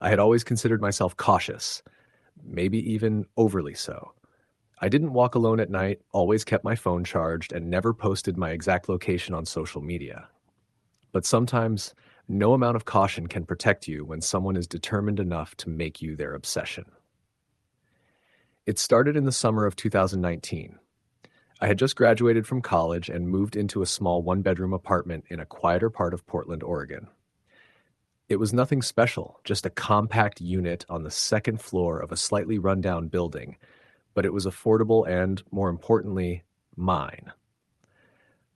I had always considered myself cautious, maybe even overly so. I didn't walk alone at night, always kept my phone charged, and never posted my exact location on social media. But sometimes, no amount of caution can protect you when someone is determined enough to make you their obsession. It started in the summer of 2019. I had just graduated from college and moved into a small one-bedroom apartment in a quieter part of Portland, Oregon. It was nothing special, just a compact unit on the second floor of a slightly rundown building, but it was affordable and, more importantly, mine.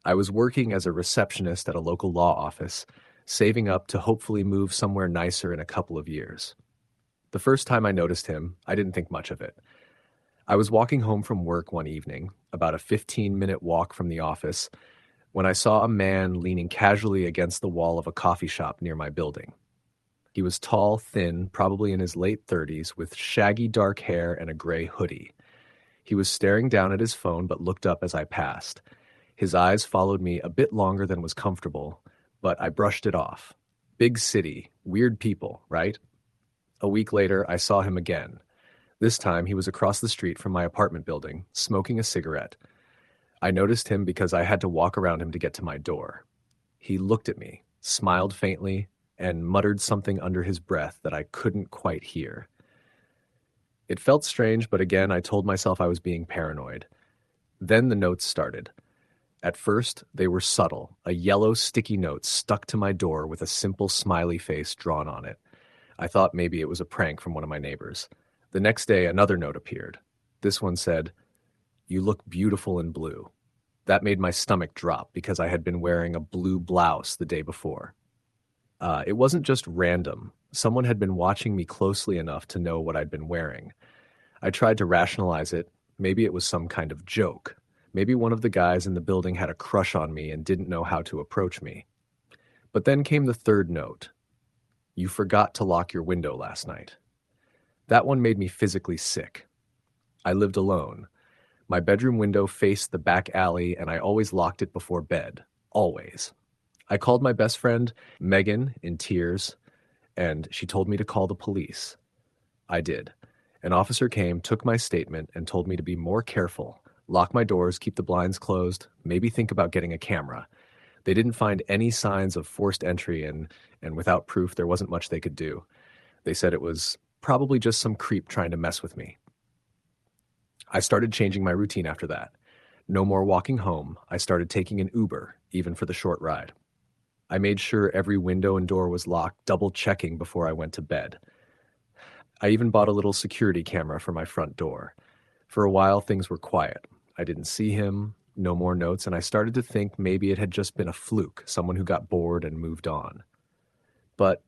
I was working as a receptionist at a local law office, saving up to hopefully move somewhere nicer in a couple of years. The first time I noticed him, I didn't think much of it. I was walking home from work one evening, about a 15-minute walk from the office, when I saw a man leaning casually against the wall of a coffee shop near my building. He was tall, thin, probably in his late 30s, with shaggy dark hair and a gray hoodie. He was staring down at his phone but looked up as I passed. His eyes followed me a bit longer than was comfortable, but I brushed it off. Big city, weird people, right? A week later, I saw him again. This time, he was across the street from my apartment building, smoking a cigarette. I noticed him because I had to walk around him to get to my door. He looked at me, smiled faintly, and muttered something under his breath that I couldn't quite hear. It felt strange, but again, I told myself I was being paranoid. Then the notes started. At first, they were subtle, a yellow sticky note stuck to my door with a simple smiley face drawn on it. I thought maybe it was a prank from one of my neighbors. The next day, another note appeared. This one said, "You look beautiful in blue." That made my stomach drop because I had been wearing a blue blouse the day before. It wasn't just random. Someone had been watching me closely enough to know what I'd been wearing. I tried to rationalize it. Maybe it was some kind of joke. Maybe one of the guys in the building had a crush on me and didn't know how to approach me. But then came the third note. "You forgot to lock your window last night." That one made me physically sick. I lived alone. My bedroom window faced the back alley, and I always locked it before bed. Always. I called my best friend, Megan, in tears, and she told me to call the police. I did. An officer came, took my statement, and told me to be more careful, lock my doors, keep the blinds closed, maybe think about getting a camera. They didn't find any signs of forced entry, and without proof, there wasn't much they could do. They said it was probably just some creep trying to mess with me. I started changing my routine after that. No more walking home. I started taking an Uber, even for the short ride. I made sure every window and door was locked, double-checking before I went to bed. I even bought a little security camera for my front door. For a while, things were quiet. I didn't see him, no more notes, and I started to think maybe it had just been a fluke, someone who got bored and moved on. But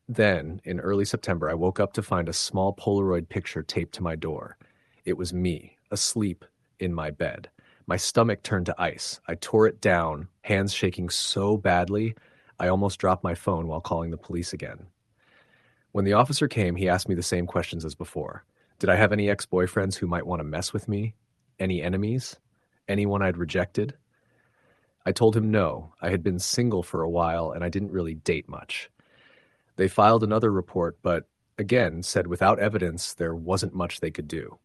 then, in early September, I woke up to find a small Polaroid picture taped to my door. It was me, asleep in my bed. My stomach turned to ice. I tore it down, hands shaking so badly, I almost dropped my phone while calling the police again. When the officer came, he asked me the same questions as before. Did I have any ex-boyfriends who might want to mess with me? Any enemies? Anyone I'd rejected? I told him no. I had been single for a while and I didn't really date much. They filed another report, but again said without evidence there wasn't much they could do.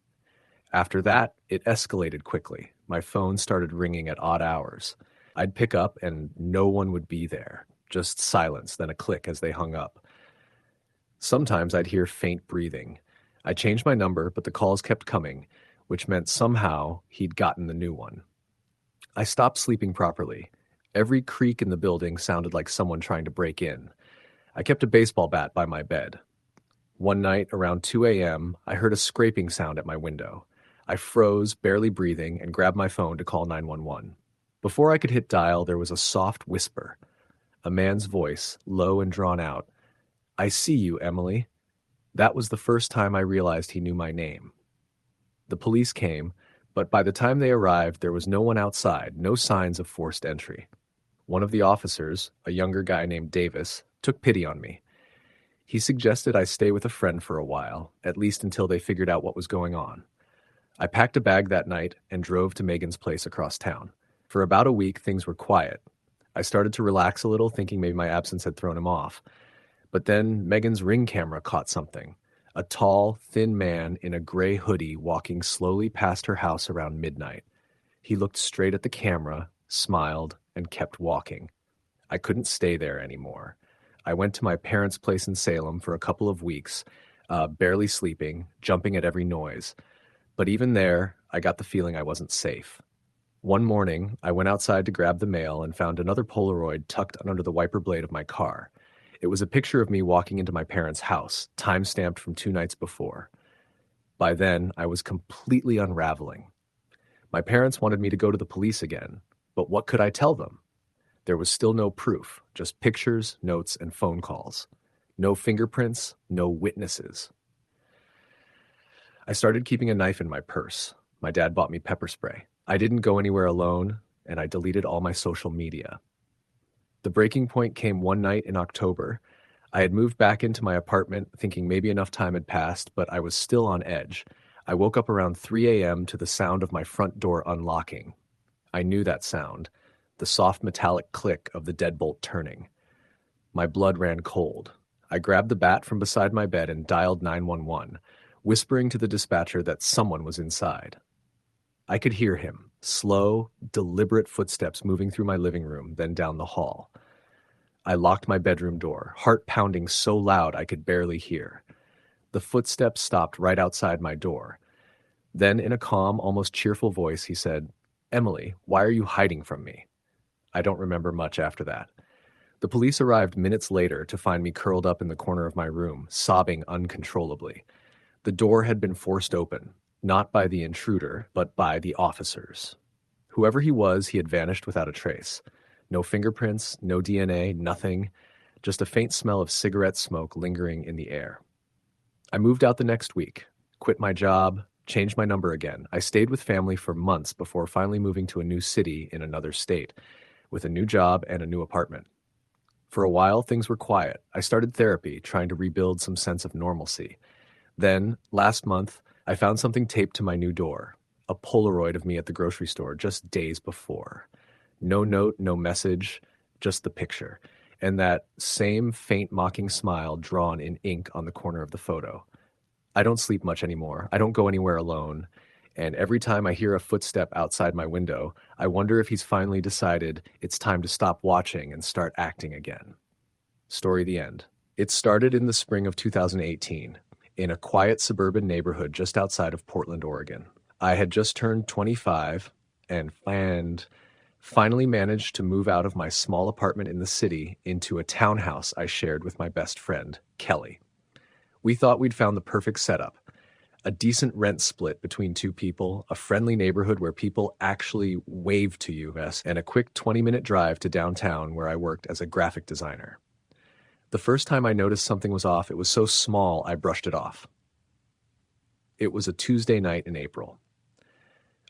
After that, it escalated quickly. My phone started ringing at odd hours. I'd pick up and no one would be there. Just silence, then a click as they hung up. Sometimes I'd hear faint breathing. I changed my number, but the calls kept coming, which meant somehow he'd gotten the new one. I stopped sleeping properly. Every creak in the building sounded like someone trying to break in. I kept a baseball bat by my bed. One night, around 2 a.m., I heard a scraping sound at my window. I froze, barely breathing, and grabbed my phone to call 911. Before I could hit dial, there was a soft whisper. A man's voice, low and drawn out. "I see you, Emily." That was the first time I realized he knew my name. The police came, but by the time they arrived, there was no one outside, no signs of forced entry. One of the officers, a younger guy named Davis, took pity on me. He suggested I stay with a friend for a while, at least until they figured out what was going on. I packed a bag that night and drove to Megan's place across town. For about a week, things were quiet. I started to relax a little, thinking maybe my absence had thrown him off. But then Megan's Ring camera caught something. A tall, thin man in a gray hoodie walking slowly past her house around midnight. He looked straight at the camera, smiled, and kept walking. I couldn't stay there anymore. I went to my parents' place in Salem for a couple of weeks, barely sleeping, jumping at every noise. But even there, I got the feeling I wasn't safe. One morning, I went outside to grab the mail and found another Polaroid tucked under the wiper blade of my car. It was a picture of me walking into my parents' house, time-stamped from 2 nights before. By then, I was completely unraveling. My parents wanted me to go to the police again, but what could I tell them? There was still no proof, just pictures, notes, and phone calls. No fingerprints, no witnesses. I started keeping a knife in my purse. My dad bought me pepper spray. I didn't go anywhere alone, and I deleted all my social media. The breaking point came one night in October. I had moved back into my apartment thinking maybe enough time had passed, but I was still on edge. I woke up around 3 a.m. to the sound of my front door unlocking. I knew that sound, the soft metallic click of the deadbolt turning. My blood ran cold. I grabbed the bat from beside my bed and dialed 911, whispering to the dispatcher that someone was inside. I could hear him, slow, deliberate footsteps moving through my living room, then down the hall. I locked my bedroom door, heart pounding so loud I could barely hear. The footsteps stopped right outside my door. Then, in a calm, almost cheerful voice, he said, "Emily, why are you hiding from me?" I don't remember much after that. The police arrived minutes later to find me curled up in the corner of my room, sobbing uncontrollably. The door had been forced open, not by the intruder, but by the officers. Whoever he was, he had vanished without a trace. No fingerprints, no DNA, nothing, just a faint smell of cigarette smoke lingering in the air. I moved out the next week, quit my job, changed my number again. I stayed with family for months before finally moving to a new city in another state, with a new job and a new apartment. For a while, things were quiet. I started therapy, trying to rebuild some sense of normalcy. Then, last month, I found something taped to my new door, a Polaroid of me at the grocery store just days before. No note, no message, just the picture, and that same faint mocking smile drawn in ink on the corner of the photo. I don't sleep much anymore. I don't go anywhere alone. And every time I hear a footstep outside my window, I wonder if he's finally decided it's time to stop watching and start acting again. Story the end. It started in the spring of 2018, in a quiet suburban neighborhood just outside of Portland, Oregon. I had just turned 25 and finally managed to move out of my small apartment in the city into a townhouse I shared with my best friend, Kelly. We thought we'd found the perfect setup. A decent rent split between two people, a friendly neighborhood where people actually wave to you, and a quick 20-minute drive to downtown where I worked as a graphic designer. The first time I noticed something was off, it was so small I brushed it off. It was a Tuesday night in April.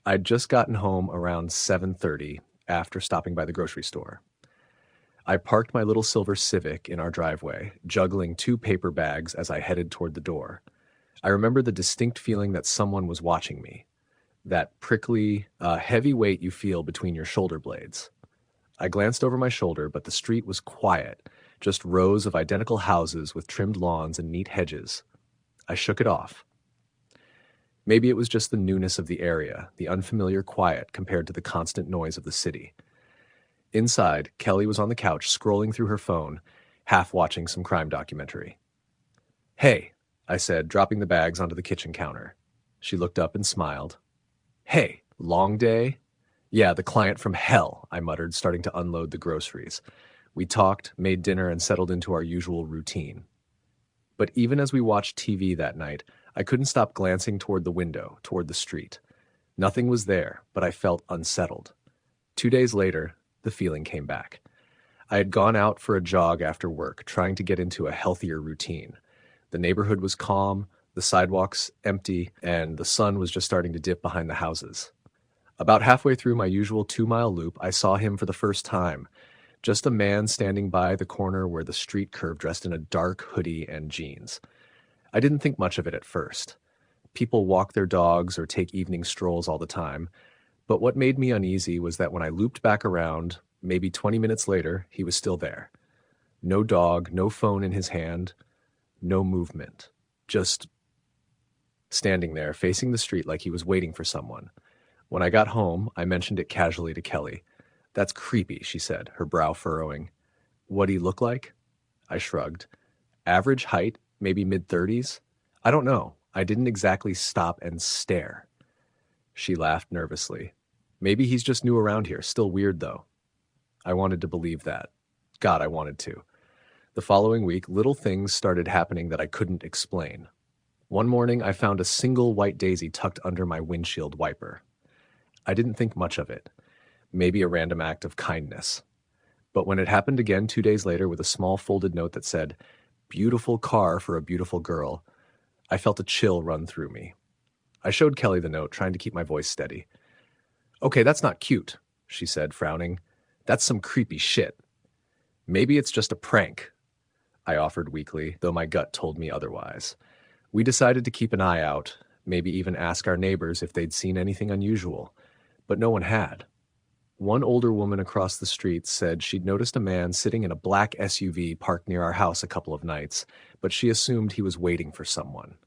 I'd just gotten home around 7:30 after stopping by the grocery store. I parked my little silver Civic in our driveway, juggling 2 paper bags as I headed toward the door. I remember the distinct feeling that someone was watching me, that prickly, heavy weight you feel between your shoulder blades. I glanced over my shoulder, but the street was quiet, just rows of identical houses with trimmed lawns and neat hedges. I shook it off. Maybe it was just the newness of the area, the unfamiliar quiet compared to the constant noise of the city. Inside, Kelly was on the couch scrolling through her phone, half watching some crime documentary. "Hey," I said, dropping the bags onto the kitchen counter. She looked up and smiled. "Hey, long day?" "Yeah, the client from hell," I muttered, starting to unload the groceries. We talked, made dinner, and settled into our usual routine. But even as we watched TV that night, I couldn't stop glancing toward the window, toward the street. Nothing was there, but I felt unsettled. 2 days later, the feeling came back. I had gone out for a jog after work, trying to get into a healthier routine. The neighborhood was calm, the sidewalks empty, and the sun was just starting to dip behind the houses. About halfway through my usual 2-mile loop, I saw him for the first time. Just a man standing by the corner where the street curved, dressed in a dark hoodie and jeans. I didn't think much of it at first. People walk their dogs or take evening strolls all the time. But what made me uneasy was that when I looped back around, maybe 20 minutes later, he was still there. No dog, no phone in his hand, no movement. Just standing there, facing the street like he was waiting for someone. When I got home, I mentioned it casually to Kelly. "That's creepy," she said, her brow furrowing. "What'd he look like?" I shrugged. "Average height, maybe mid-30s? I don't know. I didn't exactly stop and stare." She laughed nervously. "Maybe he's just new around here, still weird though." I wanted to believe that. God, I wanted to. The following week, little things started happening that I couldn't explain. One morning, I found a single white daisy tucked under my windshield wiper. I didn't think much of it. Maybe a random act of kindness. But when it happened again 2 days later with a small folded note that said, "Beautiful car for a beautiful girl," I felt a chill run through me. I showed Kelly the note, trying to keep my voice steady. "Okay, that's not cute," she said, frowning. "That's some creepy shit." "Maybe it's just a prank," I offered weakly, though my gut told me otherwise. We decided to keep an eye out, maybe even ask our neighbors if they'd seen anything unusual, but no one had. One older woman across the street said she'd noticed a man sitting in a black SUV parked near our house a couple of nights, but she assumed he was waiting for someone.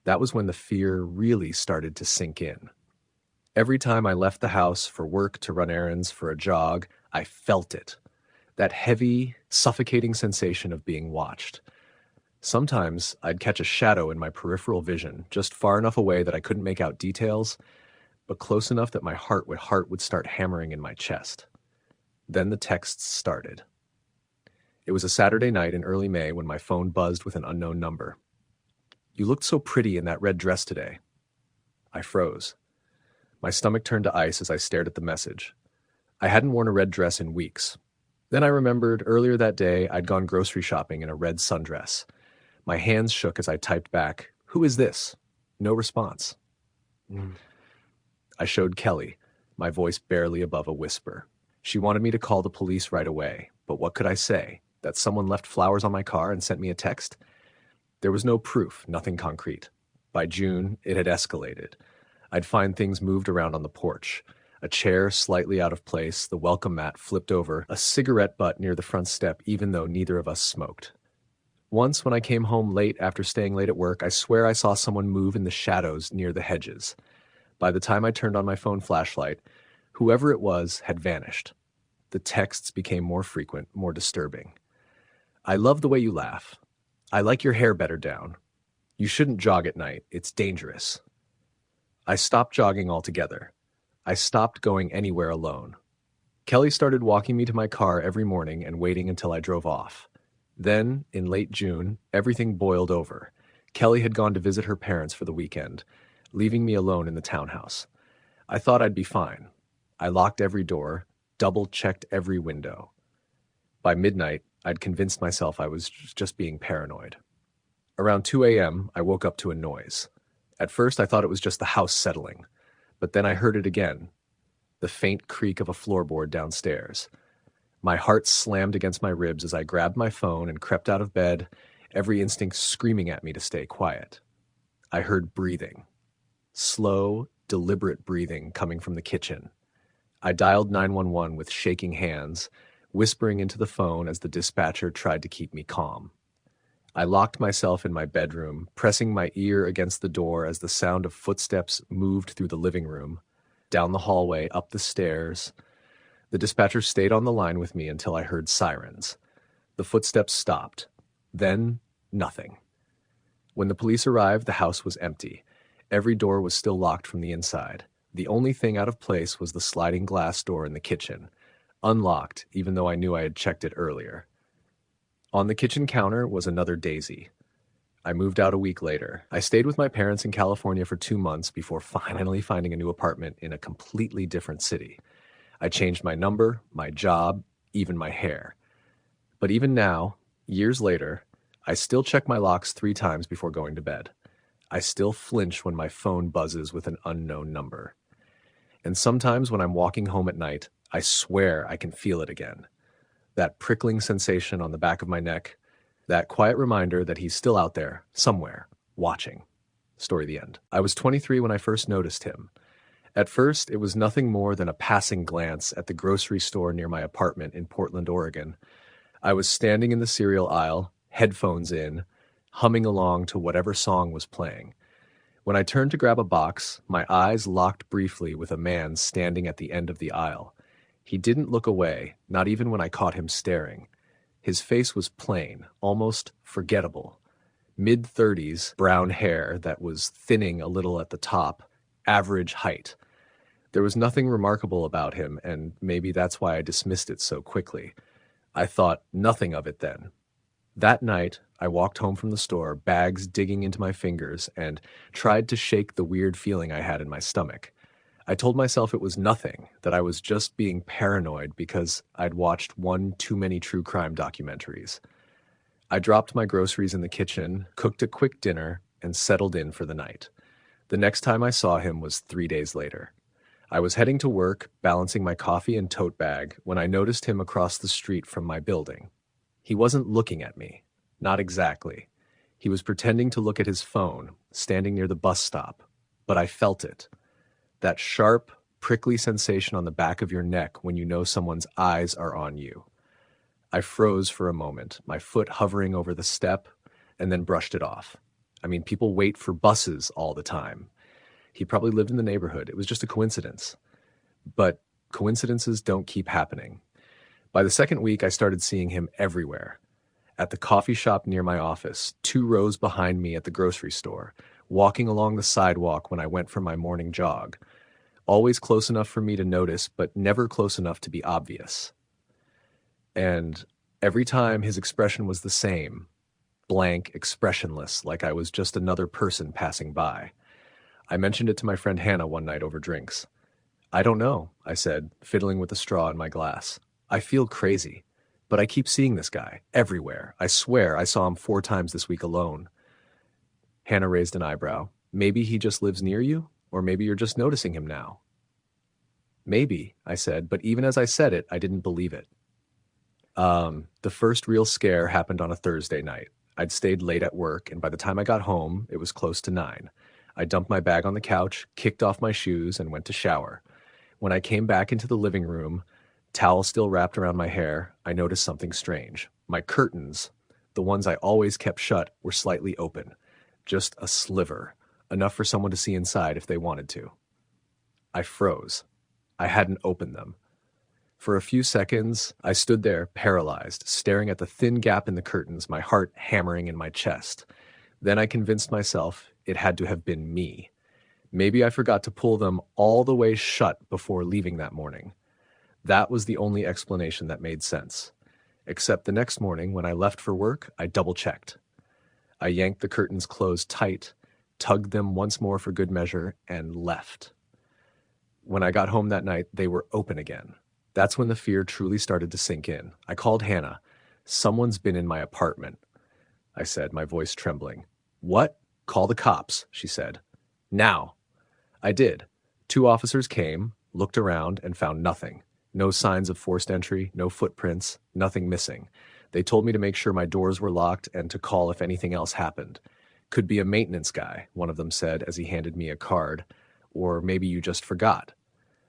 That was when the fear really started to sink in. Every time I left the house for work, to run errands, for a jog, I felt it. That heavy, suffocating sensation of being watched. Sometimes I'd catch a shadow in my peripheral vision, just far enough away that I couldn't make out details, but close enough that my heart would start hammering in my chest. Then the texts started. It was a Saturday night in early May when my phone buzzed with an unknown number. "You looked so pretty in that red dress today." I froze. My stomach turned to ice as I stared at the message. I hadn't worn a red dress in weeks. Then I remembered earlier that day I'd gone grocery shopping in a red sundress. My hands shook as I typed back, "Who is this?" No response. I showed Kelly, my voice barely above a whisper. She wanted me to call the police right away, but what could I say? That someone left flowers on my car and sent me a text? There was no proof, nothing concrete. By June, it had escalated. I'd find things moved around on the porch. A chair slightly out of place, the welcome mat flipped over, a cigarette butt near the front step even though neither of us smoked. Once, when I came home late after staying late at work, I swear I saw someone move in the shadows near the hedges. By the time I turned on my phone flashlight, whoever it was had vanished. The texts became more frequent, more disturbing. "I love the way you laugh. I like your hair better down. You shouldn't jog at night. It's dangerous." I stopped jogging altogether. I stopped going anywhere alone. Kelly started walking me to my car every morning and waiting until I drove off. Then, in late June, everything boiled over. Kelly had gone to visit her parents for the weekend, leaving me alone in the townhouse. I thought I'd be fine. I locked every door, double-checked every window. By midnight, I'd convinced myself I was just being paranoid. Around 2 a.m., I woke up to a noise. At first, I thought it was just the house settling, but then I heard it again, the faint creak of a floorboard downstairs. My heart slammed against my ribs as I grabbed my phone and crept out of bed, every instinct screaming at me to stay quiet. I heard breathing. Slow, deliberate breathing coming from the kitchen. I dialed 911 with shaking hands, whispering into the phone as the dispatcher tried to keep me calm. I locked myself in my bedroom, pressing my ear against the door as the sound of footsteps moved through the living room, down the hallway, up the stairs. The dispatcher stayed on the line with me until I heard sirens. The footsteps stopped. Then, nothing. When the police arrived, the house was empty. Every door was still locked from the inside. The only thing out of place was the sliding glass door in the kitchen, unlocked even though I knew I had checked it earlier. On the kitchen counter was another daisy. I moved out a week later. I stayed with my parents in California for 2 months before finally finding a new apartment in a completely different city. I changed my number, my job, even my hair. But even now, years later, I still check my locks 3 times before going to bed. I still flinch when my phone buzzes with an unknown number. And sometimes when I'm walking home at night, I swear I can feel it again. That prickling sensation on the back of my neck, that quiet reminder that he's still out there, somewhere, watching. Story the end. I was 23 when I first noticed him. At first, it was nothing more than a passing glance at the grocery store near my apartment in Portland, Oregon. I was standing in the cereal aisle, headphones in, humming along to whatever song was playing. When I turned to grab a box, my eyes locked briefly with a man standing at the end of the aisle. He didn't look away, not even when I caught him staring. His face was plain, almost forgettable. Mid-30s, brown hair that was thinning a little at the top, average height. There was nothing remarkable about him, and maybe that's why I dismissed it so quickly. I thought nothing of it then. That night, I walked home from the store, bags digging into my fingers, and tried to shake the weird feeling I had in my stomach. I told myself it was nothing, that I was just being paranoid because I'd watched one too many true crime documentaries. I dropped my groceries in the kitchen, cooked a quick dinner, and settled in for the night. The next time I saw him was 3 days later. I was heading to work, balancing my coffee and tote bag, when I noticed him across the street from my building. He wasn't looking at me. Not exactly. He was pretending to look at his phone, standing near the bus stop. But I felt it. That sharp, prickly sensation on the back of your neck when you know someone's eyes are on you. I froze for a moment, my foot hovering over the step, and then brushed it off. I mean, people wait for buses all the time. He probably lived in the neighborhood. It was just a coincidence. But coincidences don't keep happening. By the second week, I started seeing him everywhere. At the coffee shop near my office, 2 rows behind me at the grocery store, walking along the sidewalk when I went for my morning jog. Always close enough for me to notice, but never close enough to be obvious. And every time his expression was the same, blank, expressionless, like I was just another person passing by. I mentioned it to my friend Hannah one night over drinks. "I don't know," I said, fiddling with the straw in my glass. "I feel crazy, but I keep seeing this guy everywhere. I swear I saw him 4 times this week alone." Hannah raised an eyebrow. "Maybe he just lives near you, or maybe you're just noticing him now." "Maybe," I said, but even as I said it, I didn't believe it. The first real scare happened on a Thursday night. I'd stayed late at work, and by the time I got home, it was close to 9. I dumped my bag on the couch, kicked off my shoes, and went to shower. When I came back into the living room, towel still wrapped around my hair, I noticed something strange. My curtains, the ones I always kept shut, were slightly open. Just a sliver, enough for someone to see inside if they wanted to. I froze. I hadn't opened them. For a few seconds, I stood there, paralyzed, staring at the thin gap in the curtains, my heart hammering in my chest. Then I convinced myself it had to have been me. Maybe I forgot to pull them all the way shut before leaving that morning. That was the only explanation that made sense. Except the next morning, when I left for work, I double-checked. I yanked the curtains closed tight, tugged them once more for good measure, and left. When I got home that night, they were open again. That's when the fear truly started to sink in. I called Hannah. "Someone's been in my apartment," I said, my voice trembling. "What? Call the cops," she said. "Now." I did. 2 officers came, looked around, and found nothing. No signs of forced entry, no footprints, nothing missing. They told me to make sure my doors were locked and to call if anything else happened. "Could be a maintenance guy," one of them said as he handed me a card. "Or maybe you just forgot."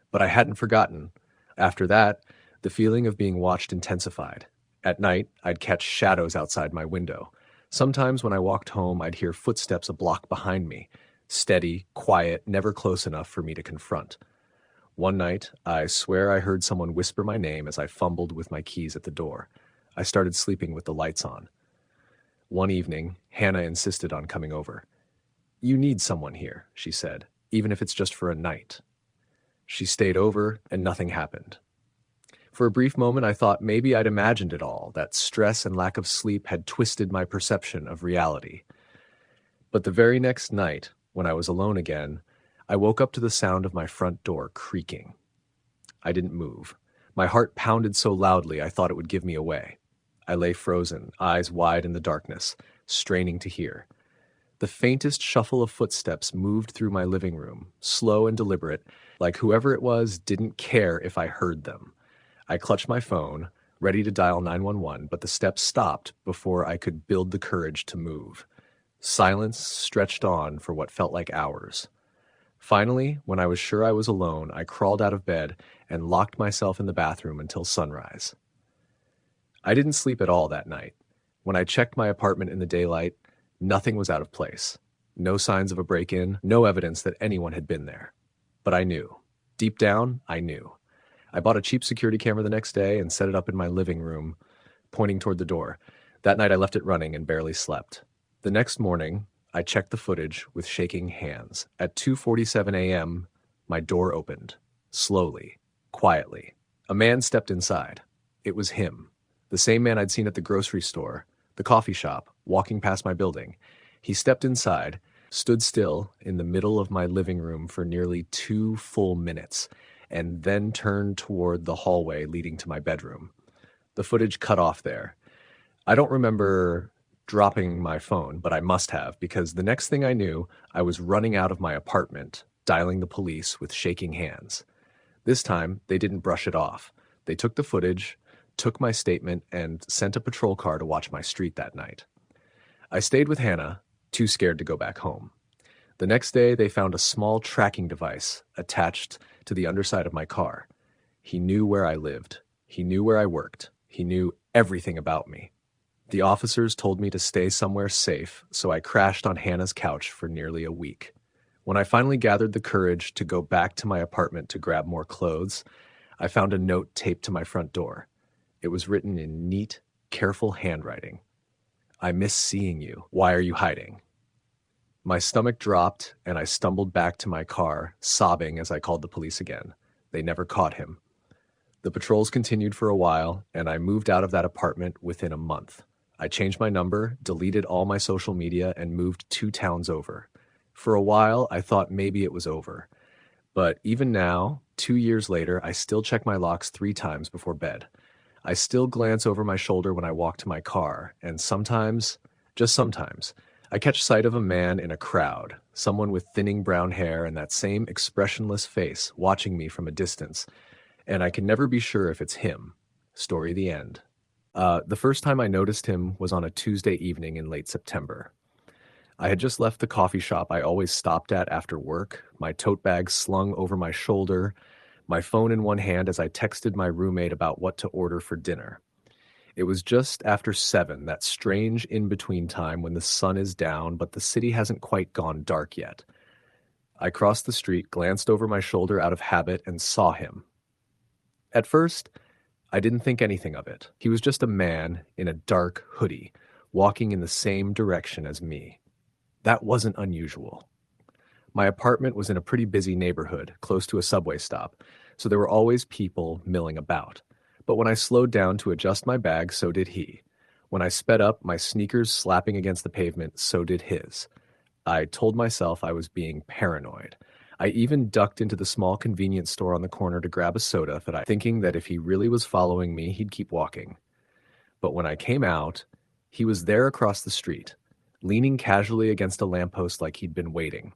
But I hadn't forgotten. After that, the feeling of being watched intensified. At night, I'd catch shadows outside my window. Sometimes when I walked home, I'd hear footsteps a block behind me. Steady, quiet, never close enough for me to confront. One night, I swear I heard someone whisper my name as I fumbled with my keys at the door. I started sleeping with the lights on. One evening, Hannah insisted on coming over. "You need someone here," she said, "even if it's just for a night." She stayed over, and nothing happened. For a brief moment, I thought maybe I'd imagined it all, that stress and lack of sleep had twisted my perception of reality. But the very next night, when I was alone again, I woke up to the sound of my front door creaking. I didn't move. My heart pounded so loudly I thought it would give me away. I lay frozen, eyes wide in the darkness, straining to hear. The faintest shuffle of footsteps moved through my living room, slow and deliberate, like whoever it was didn't care if I heard them. I clutched my phone, ready to dial 911, but the steps stopped before I could build the courage to move. Silence stretched on for what felt like hours. Finally, when I was sure I was alone, I crawled out of bed and locked myself in the bathroom until sunrise. I didn't sleep at all that night. When I checked my apartment in the daylight, nothing was out of place. No signs of a break-in, no evidence that anyone had been there. But I knew. Deep down, I knew. I bought a cheap security camera the next day and set it up in my living room, pointing toward the door. That night I left it running and barely slept. The next morning, I checked the footage with shaking hands. At 2:47 a.m., my door opened. Slowly, quietly. A man stepped inside. It was him. The same man I'd seen at the grocery store, the coffee shop, walking past my building. He stepped inside, stood still in the middle of my living room for nearly 2 full minutes, and then turned toward the hallway leading to my bedroom. The footage cut off there. I don't remember dropping my phone, but I must have, because the next thing I knew, I was running out of my apartment, dialing the police with shaking hands. This time, they didn't brush it off. They took the footage, took my statement, and sent a patrol car to watch my street that night. I stayed with Hannah, too scared to go back home. The next day, they found a small tracking device attached to the underside of my car. He knew where I lived. He knew where I worked. He knew everything about me. The officers told me to stay somewhere safe, so I crashed on Hannah's couch for nearly a week. When I finally gathered the courage to go back to my apartment to grab more clothes, I found a note taped to my front door. It was written in neat, careful handwriting. "I miss seeing you. Why are you hiding?" My stomach dropped, and I stumbled back to my car, sobbing as I called the police again. They never caught him. The patrols continued for a while, and I moved out of that apartment within a month. I changed my number, deleted all my social media, and moved 2 towns over. For a while, I thought maybe it was over. But even now, 2 years later, I still check my locks 3 times before bed. I still glance over my shoulder when I walk to my car, and sometimes, just sometimes, I catch sight of a man in a crowd, someone with thinning brown hair and that same expressionless face watching me from a distance, and I can never be sure if it's him. Story the end. The first time I noticed him was on a Tuesday evening in late September. I had just left the coffee shop I always stopped at after work, my tote bag slung over my shoulder, my phone in one hand as I texted my roommate about what to order for dinner. It was just after 7, that strange in-between time when the sun is down, but the city hasn't quite gone dark yet. I crossed the street, glanced over my shoulder out of habit, and saw him. At first, I didn't think anything of it. He was just a man in a dark hoodie, walking in the same direction as me. That wasn't unusual. My apartment was in a pretty busy neighborhood, close to a subway stop, so there were always people milling about. But when I slowed down to adjust my bag, so did he. When I sped up, my sneakers slapping against the pavement, so did his. I told myself I was being paranoid. I even ducked into the small convenience store on the corner to grab a soda, thinking that if he really was following me, he'd keep walking. But when I came out, he was there across the street, leaning casually against a lamppost like he'd been waiting.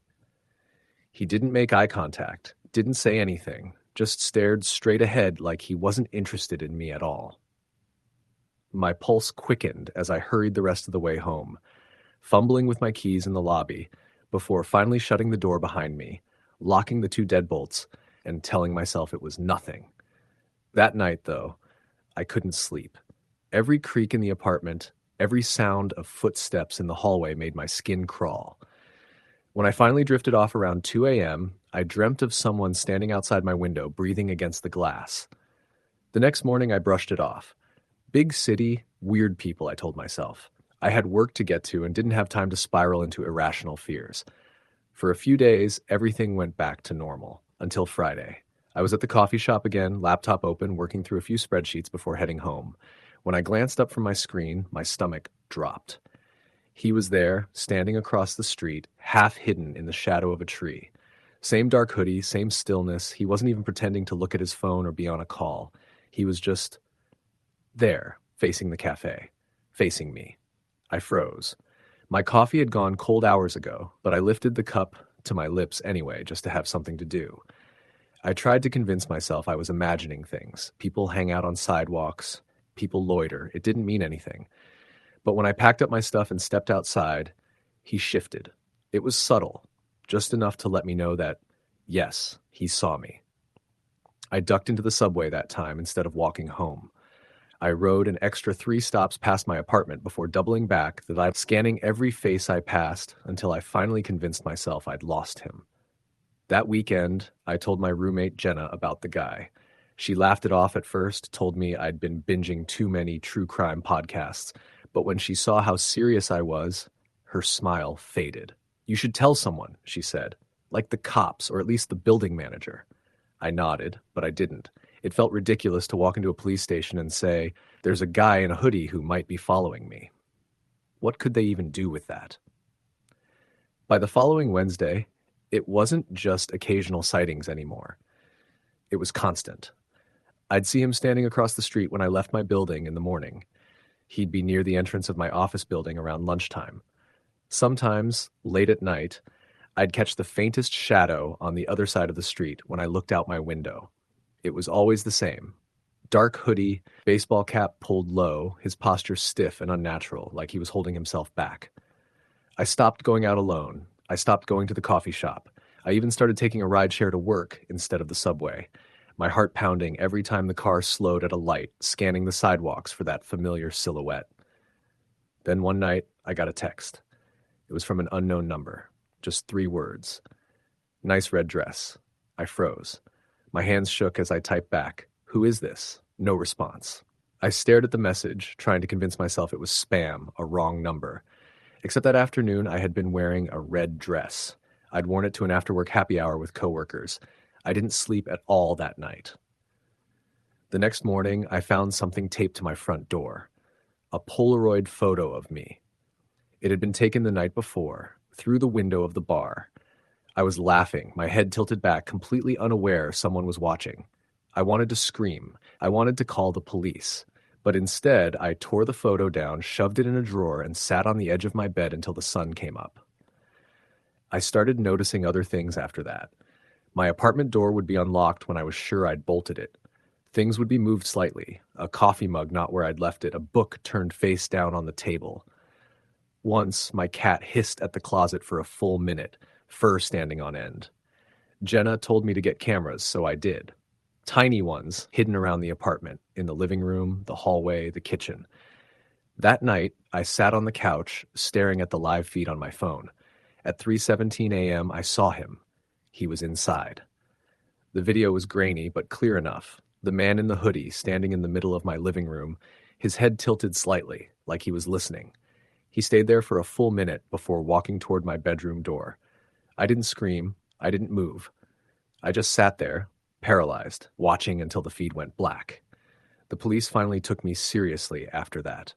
He didn't make eye contact, didn't say anything, just stared straight ahead like he wasn't interested in me at all. My pulse quickened as I hurried the rest of the way home, fumbling with my keys in the lobby, before finally shutting the door behind me, locking the 2 deadbolts, and telling myself it was nothing. That night, though, I couldn't sleep. Every creak in the apartment, every sound of footsteps in the hallway made my skin crawl. When I finally drifted off around 2 a.m., I dreamt of someone standing outside my window, breathing against the glass. The next morning, I brushed it off. Big city, weird people, I told myself. I had work to get to and didn't have time to spiral into irrational fears. For a few days, everything went back to normal, until Friday. I was at the coffee shop again, laptop open, working through a few spreadsheets before heading home. When I glanced up from my screen, my stomach dropped. He was there, standing across the street, half hidden in the shadow of a tree. Same dark hoodie, same stillness. He wasn't even pretending to look at his phone or be on a call. He was just there, facing the cafe, facing me. I froze. My coffee had gone cold hours ago, but I lifted the cup to my lips anyway, just to have something to do. I tried to convince myself I was imagining things. People hang out on sidewalks. People loiter. It didn't mean anything. But when I packed up my stuff and stepped outside, he shifted. It was subtle, just enough to let me know that, yes, he saw me. I ducked into the subway that time instead of walking home. I rode an extra 3 stops past my apartment before doubling back that I'm scanning every face I passed until I finally convinced myself I'd lost him. That weekend, I told my roommate Jenna about the guy. She laughed it off at first, told me I'd been binging too many true crime podcasts, but when she saw how serious I was, her smile faded. "You should tell someone," she said, "like the cops or at least the building manager." I nodded, but I didn't. It felt ridiculous to walk into a police station and say, "There's a guy in a hoodie who might be following me." What could they even do with that? By the following Wednesday, it wasn't just occasional sightings anymore. It was constant. I'd see him standing across the street when I left my building in the morning. He'd be near the entrance of my office building around lunchtime. Sometimes, late at night, I'd catch the faintest shadow on the other side of the street when I looked out my window. It was always the same. Dark hoodie, baseball cap pulled low, his posture stiff and unnatural, like he was holding himself back. I stopped going out alone. I stopped going to the coffee shop. I even started taking a rideshare to work instead of the subway, my heart pounding every time the car slowed at a light, scanning the sidewalks for that familiar silhouette. Then one night, I got a text. It was from an unknown number. Just 3 words. "Nice red dress." I froze. My hands shook as I typed back, "Who is this?" No response. I stared at the message, trying to convince myself it was spam, a wrong number. Except that afternoon, I had been wearing a red dress. I'd worn it to an after-work happy hour with coworkers. I didn't sleep at all that night. The next morning, I found something taped to my front door. A Polaroid photo of me. It had been taken the night before, through the window of the bar. I was laughing, my head tilted back, completely unaware someone was watching. I wanted to scream. I wanted to call the police. But instead, I tore the photo down, shoved it in a drawer, and sat on the edge of my bed until the sun came up. I started noticing other things after that. My apartment door would be unlocked when I was sure I'd bolted it. Things would be moved slightly, a coffee mug not where I'd left it, a book turned face down on the table. Once, my cat hissed at the closet for a full minute, fur standing on end. Jenna told me to get cameras, so I did. Tiny ones hidden around the apartment, in the living room, the hallway, the kitchen. That night, I sat on the couch, staring at the live feed on my phone. At 3:17 a.m., I saw him. He was inside. The video was grainy, but clear enough. The man in the hoodie, standing in the middle of my living room, his head tilted slightly, like he was listening. He stayed there for a full minute before walking toward my bedroom door. I didn't scream. I didn't move. I just sat there, paralyzed, watching until the feed went black. The police finally took me seriously after that.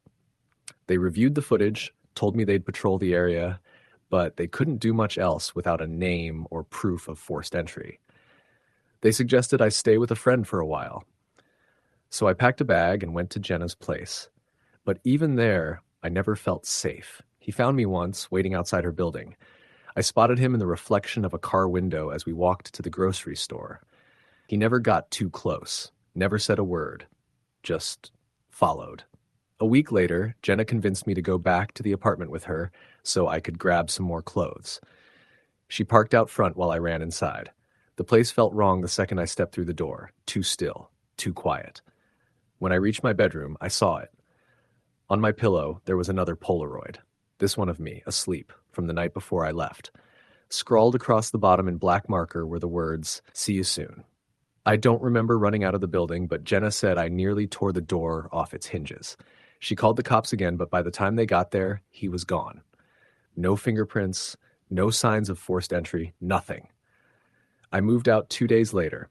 They reviewed the footage, told me they'd patrol the area, but they couldn't do much else without a name or proof of forced entry. They suggested I stay with a friend for a while. So I packed a bag and went to Jenna's place. But even there, I never felt safe. He found me once, waiting outside her building. I spotted him in the reflection of a car window as we walked to the grocery store. He never got too close, never said a word, just followed. A week later, Jenna convinced me to go back to the apartment with her so I could grab some more clothes. She parked out front while I ran inside. The place felt wrong the second I stepped through the door, too still, too quiet. When I reached my bedroom, I saw it. On my pillow, there was another Polaroid, this one of me, asleep, from the night before I left. Scrawled across the bottom in black marker were the words, "See you soon." I don't remember running out of the building, but Jenna said I nearly tore the door off its hinges. She called the cops again, but by the time they got there, he was gone. No fingerprints, no signs of forced entry, nothing. I moved out 2 days later.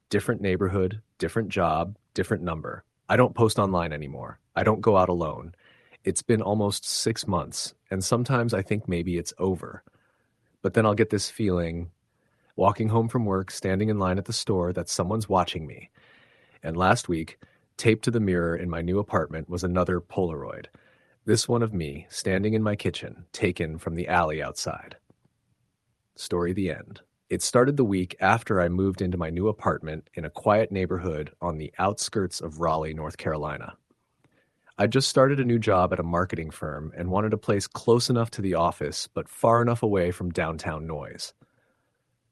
Different neighborhood, different job, different number. I don't post online anymore. I don't go out alone. It's been almost 6 months, and sometimes I think maybe it's over. But then I'll get this feeling, walking home from work, standing in line at the store, that someone's watching me. And last week, taped to the mirror in my new apartment was another Polaroid. This one of me, standing in my kitchen, taken from the alley outside. Story the end. It started the week after I moved into my new apartment in a quiet neighborhood on the outskirts of Raleigh, North Carolina. I just started a new job at a marketing firm and wanted a place close enough to the office but far enough away from downtown noise.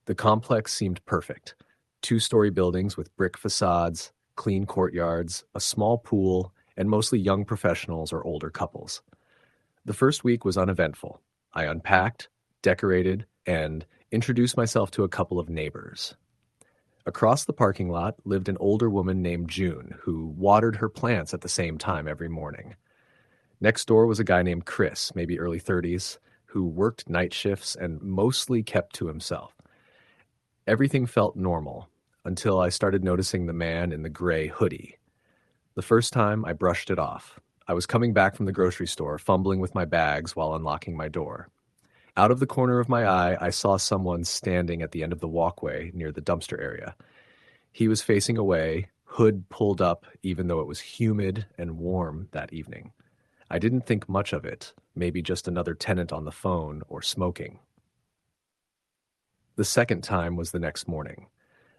The complex seemed perfect. 2-story buildings with brick facades, clean courtyards, a small pool, and mostly young professionals or older couples. The first week was uneventful. I unpacked, decorated, and introduced myself to a couple of neighbors. Across the parking lot lived an older woman named June who watered her plants at the same time every morning. Next door was a guy named Chris, maybe early 30s, who worked night shifts and mostly kept to himself. Everything felt normal until I started noticing the man in the gray hoodie. The first time, I brushed it off. I was coming back from the grocery store, fumbling with my bags while unlocking my door. Out of the corner of my eye, I saw someone standing at the end of the walkway near the dumpster area. He was facing away, hood pulled up, even though it was humid and warm that evening. I didn't think much of it, maybe just another tenant on the phone or smoking. The second time was the next morning.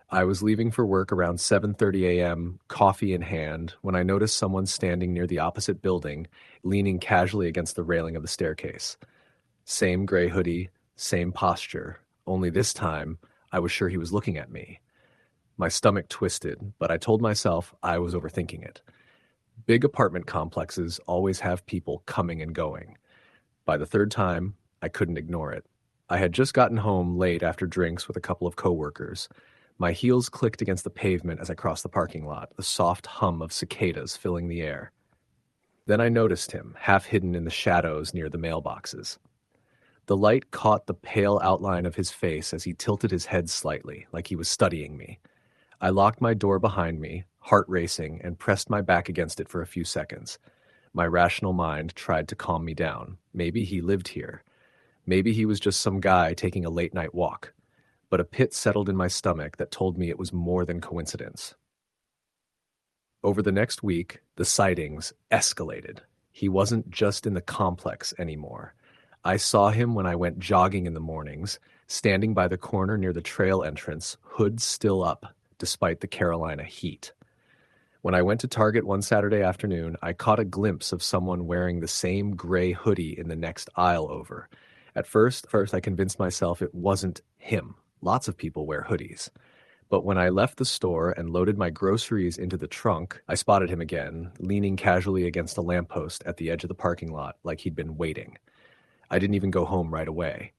I was leaving for work around 7:30 a.m., coffee in hand, when I noticed someone standing near the opposite building, leaning casually against the railing of the staircase. Same gray hoodie, same posture, only this time I was sure he was looking at me. My stomach twisted, but I told myself I was overthinking it. Big apartment complexes always have people coming and going. By the third time, I couldn't ignore it. I had just gotten home late after drinks with a couple of coworkers. My heels clicked against the pavement as I crossed the parking lot, the soft hum of cicadas filling the air. Then I noticed him, half hidden in the shadows near the mailboxes. The light caught the pale outline of his face as he tilted his head slightly, like he was studying me. I locked my door behind me, heart racing, and pressed my back against it for a few seconds. My rational mind tried to calm me down. Maybe he lived here. Maybe he was just some guy taking a late-night walk. But a pit settled in my stomach that told me it was more than coincidence. Over the next week, the sightings escalated. He wasn't just in the complex anymore. I saw him when I went jogging in the mornings, standing by the corner near the trail entrance, hood still up, despite the Carolina heat. When I went to Target one Saturday afternoon, I caught a glimpse of someone wearing the same gray hoodie in the next aisle over. At first, I convinced myself it wasn't him. Lots of people wear hoodies. But when I left the store and loaded my groceries into the trunk, I spotted him again, leaning casually against a lamppost at the edge of the parking lot like he'd been waiting. I didn't even go home right away.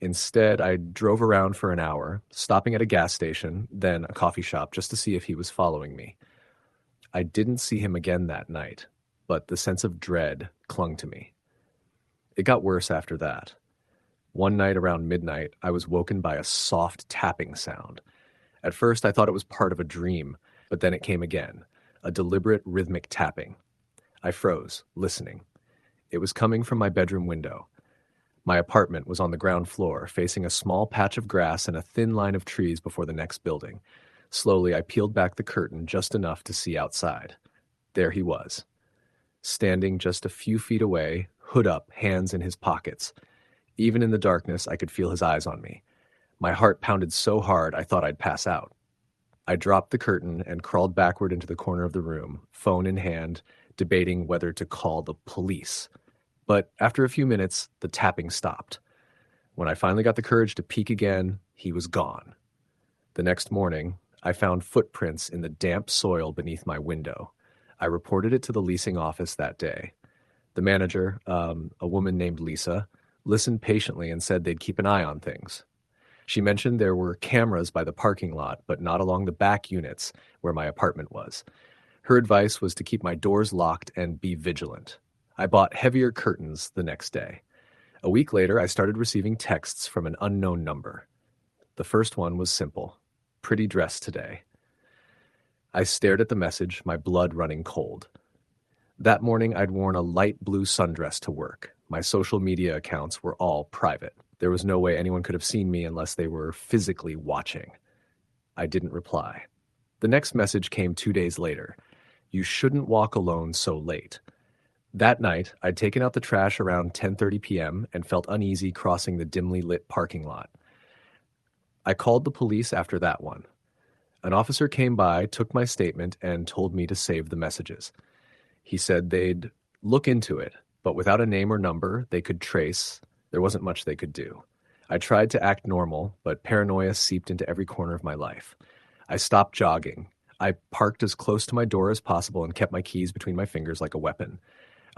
Instead, I drove around for an hour, stopping at a gas station, then a coffee shop just to see if he was following me. I didn't see him again that night, but the sense of dread clung to me. It got worse after that. One night around midnight, I was woken by a soft tapping sound. At first, I thought it was part of a dream, but then it came again, a deliberate rhythmic tapping. I froze, listening. It was coming from my bedroom window. My apartment was on the ground floor, facing a small patch of grass and a thin line of trees before the next building. Slowly, I peeled back the curtain just enough to see outside. There he was, standing just a few feet away, hood up, hands in his pockets. Even in the darkness, I could feel his eyes on me. My heart pounded so hard I thought I'd pass out. I dropped the curtain and crawled backward into the corner of the room, phone in hand, debating whether to call the police. But after a few minutes, the tapping stopped. When I finally got the courage to peek again, he was gone. The next morning, I found footprints in the damp soil beneath my window. I reported it to the leasing office that day. The manager, a woman named Lisa, listened patiently and said they'd keep an eye on things. She mentioned there were cameras by the parking lot, but not along the back units where my apartment was. Her advice was to keep my doors locked and be vigilant. I bought heavier curtains the next day. A week later, I started receiving texts from an unknown number. The first one was simple. Pretty dress today. I stared at the message, my blood running cold. That morning, I'd worn a light blue sundress to work. My social media accounts were all private. There was no way anyone could have seen me unless they were physically watching. I didn't reply. The next message came 2 days later. You shouldn't walk alone so late. That night, I'd taken out the trash around 10:30 p.m. and felt uneasy crossing the dimly lit parking lot. I called the police after that one. An officer came by, took my statement, and told me to save the messages. He said they'd look into it, but without a name or number they could trace, there wasn't much they could do. I tried to act normal, but paranoia seeped into every corner of my life. I stopped jogging. I parked as close to my door as possible and kept my keys between my fingers like a weapon.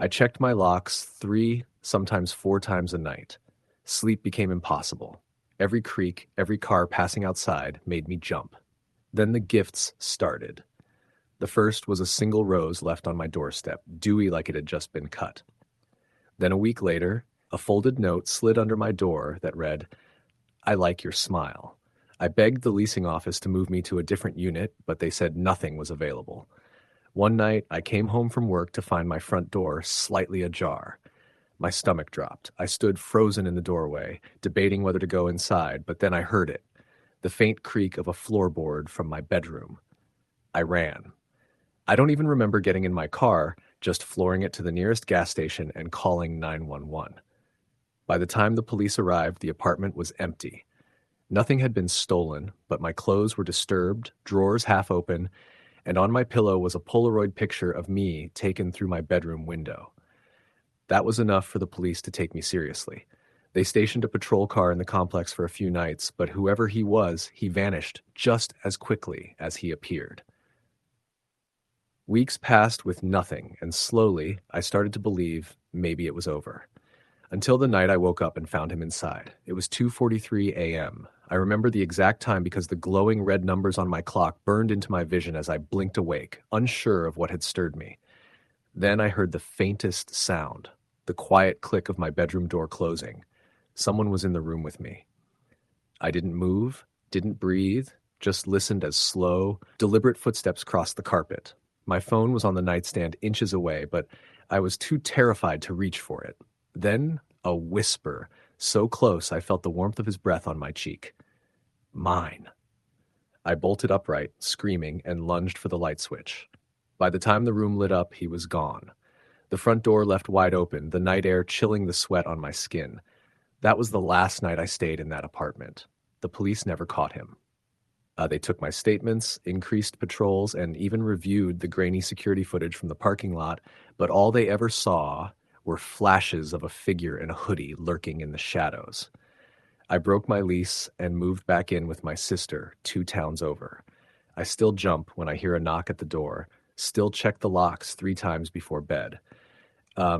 I checked my locks 3, sometimes 4 times a night. Sleep became impossible. Every creak, every car passing outside made me jump. Then the gifts started. The first was a single rose left on my doorstep, dewy like it had just been cut. Then a week later, a folded note slid under my door that read, "I like your smile." I begged the leasing office to move me to a different unit, but they said nothing was available. One night, I came home from work to find my front door slightly ajar. My stomach dropped. I stood frozen in the doorway, debating whether to go inside, but then I heard it, the faint creak of a floorboard from my bedroom. I ran. I don't even remember getting in my car, just flooring it to the nearest gas station and calling 911. By the time the police arrived, the apartment was empty. Nothing had been stolen, but my clothes were disturbed, drawers half open, and on my pillow was a Polaroid picture of me taken through my bedroom window. That was enough for the police to take me seriously. They stationed a patrol car in the complex for a few nights, but whoever he was, he vanished just as quickly as he appeared. Weeks passed with nothing, and slowly I started to believe maybe it was over. Until the night I woke up and found him inside. It was 2:43 a.m. I remember the exact time because the glowing red numbers on my clock burned into my vision as I blinked awake, unsure of what had stirred me. Then I heard the faintest sound, the quiet click of my bedroom door closing. Someone was in the room with me. I didn't move, didn't breathe, just listened as slow, deliberate footsteps crossed the carpet. My phone was on the nightstand inches away, but I was too terrified to reach for it. Then a whisper, so close I felt the warmth of his breath on my cheek. Mine. I bolted upright, screaming, and lunged for the light switch. By the time the room lit up, he was gone. The front door left wide open, the night air chilling the sweat on my skin. That was the last night I stayed in that apartment. The police never caught him. They took my statements, increased patrols, and even reviewed the grainy security footage from the parking lot, but all they ever saw were flashes of a figure in a hoodie lurking in the shadows. I broke my lease and moved back in with my sister 2 towns over. I still jump when I hear a knock at the door, still check the locks 3 times before bed.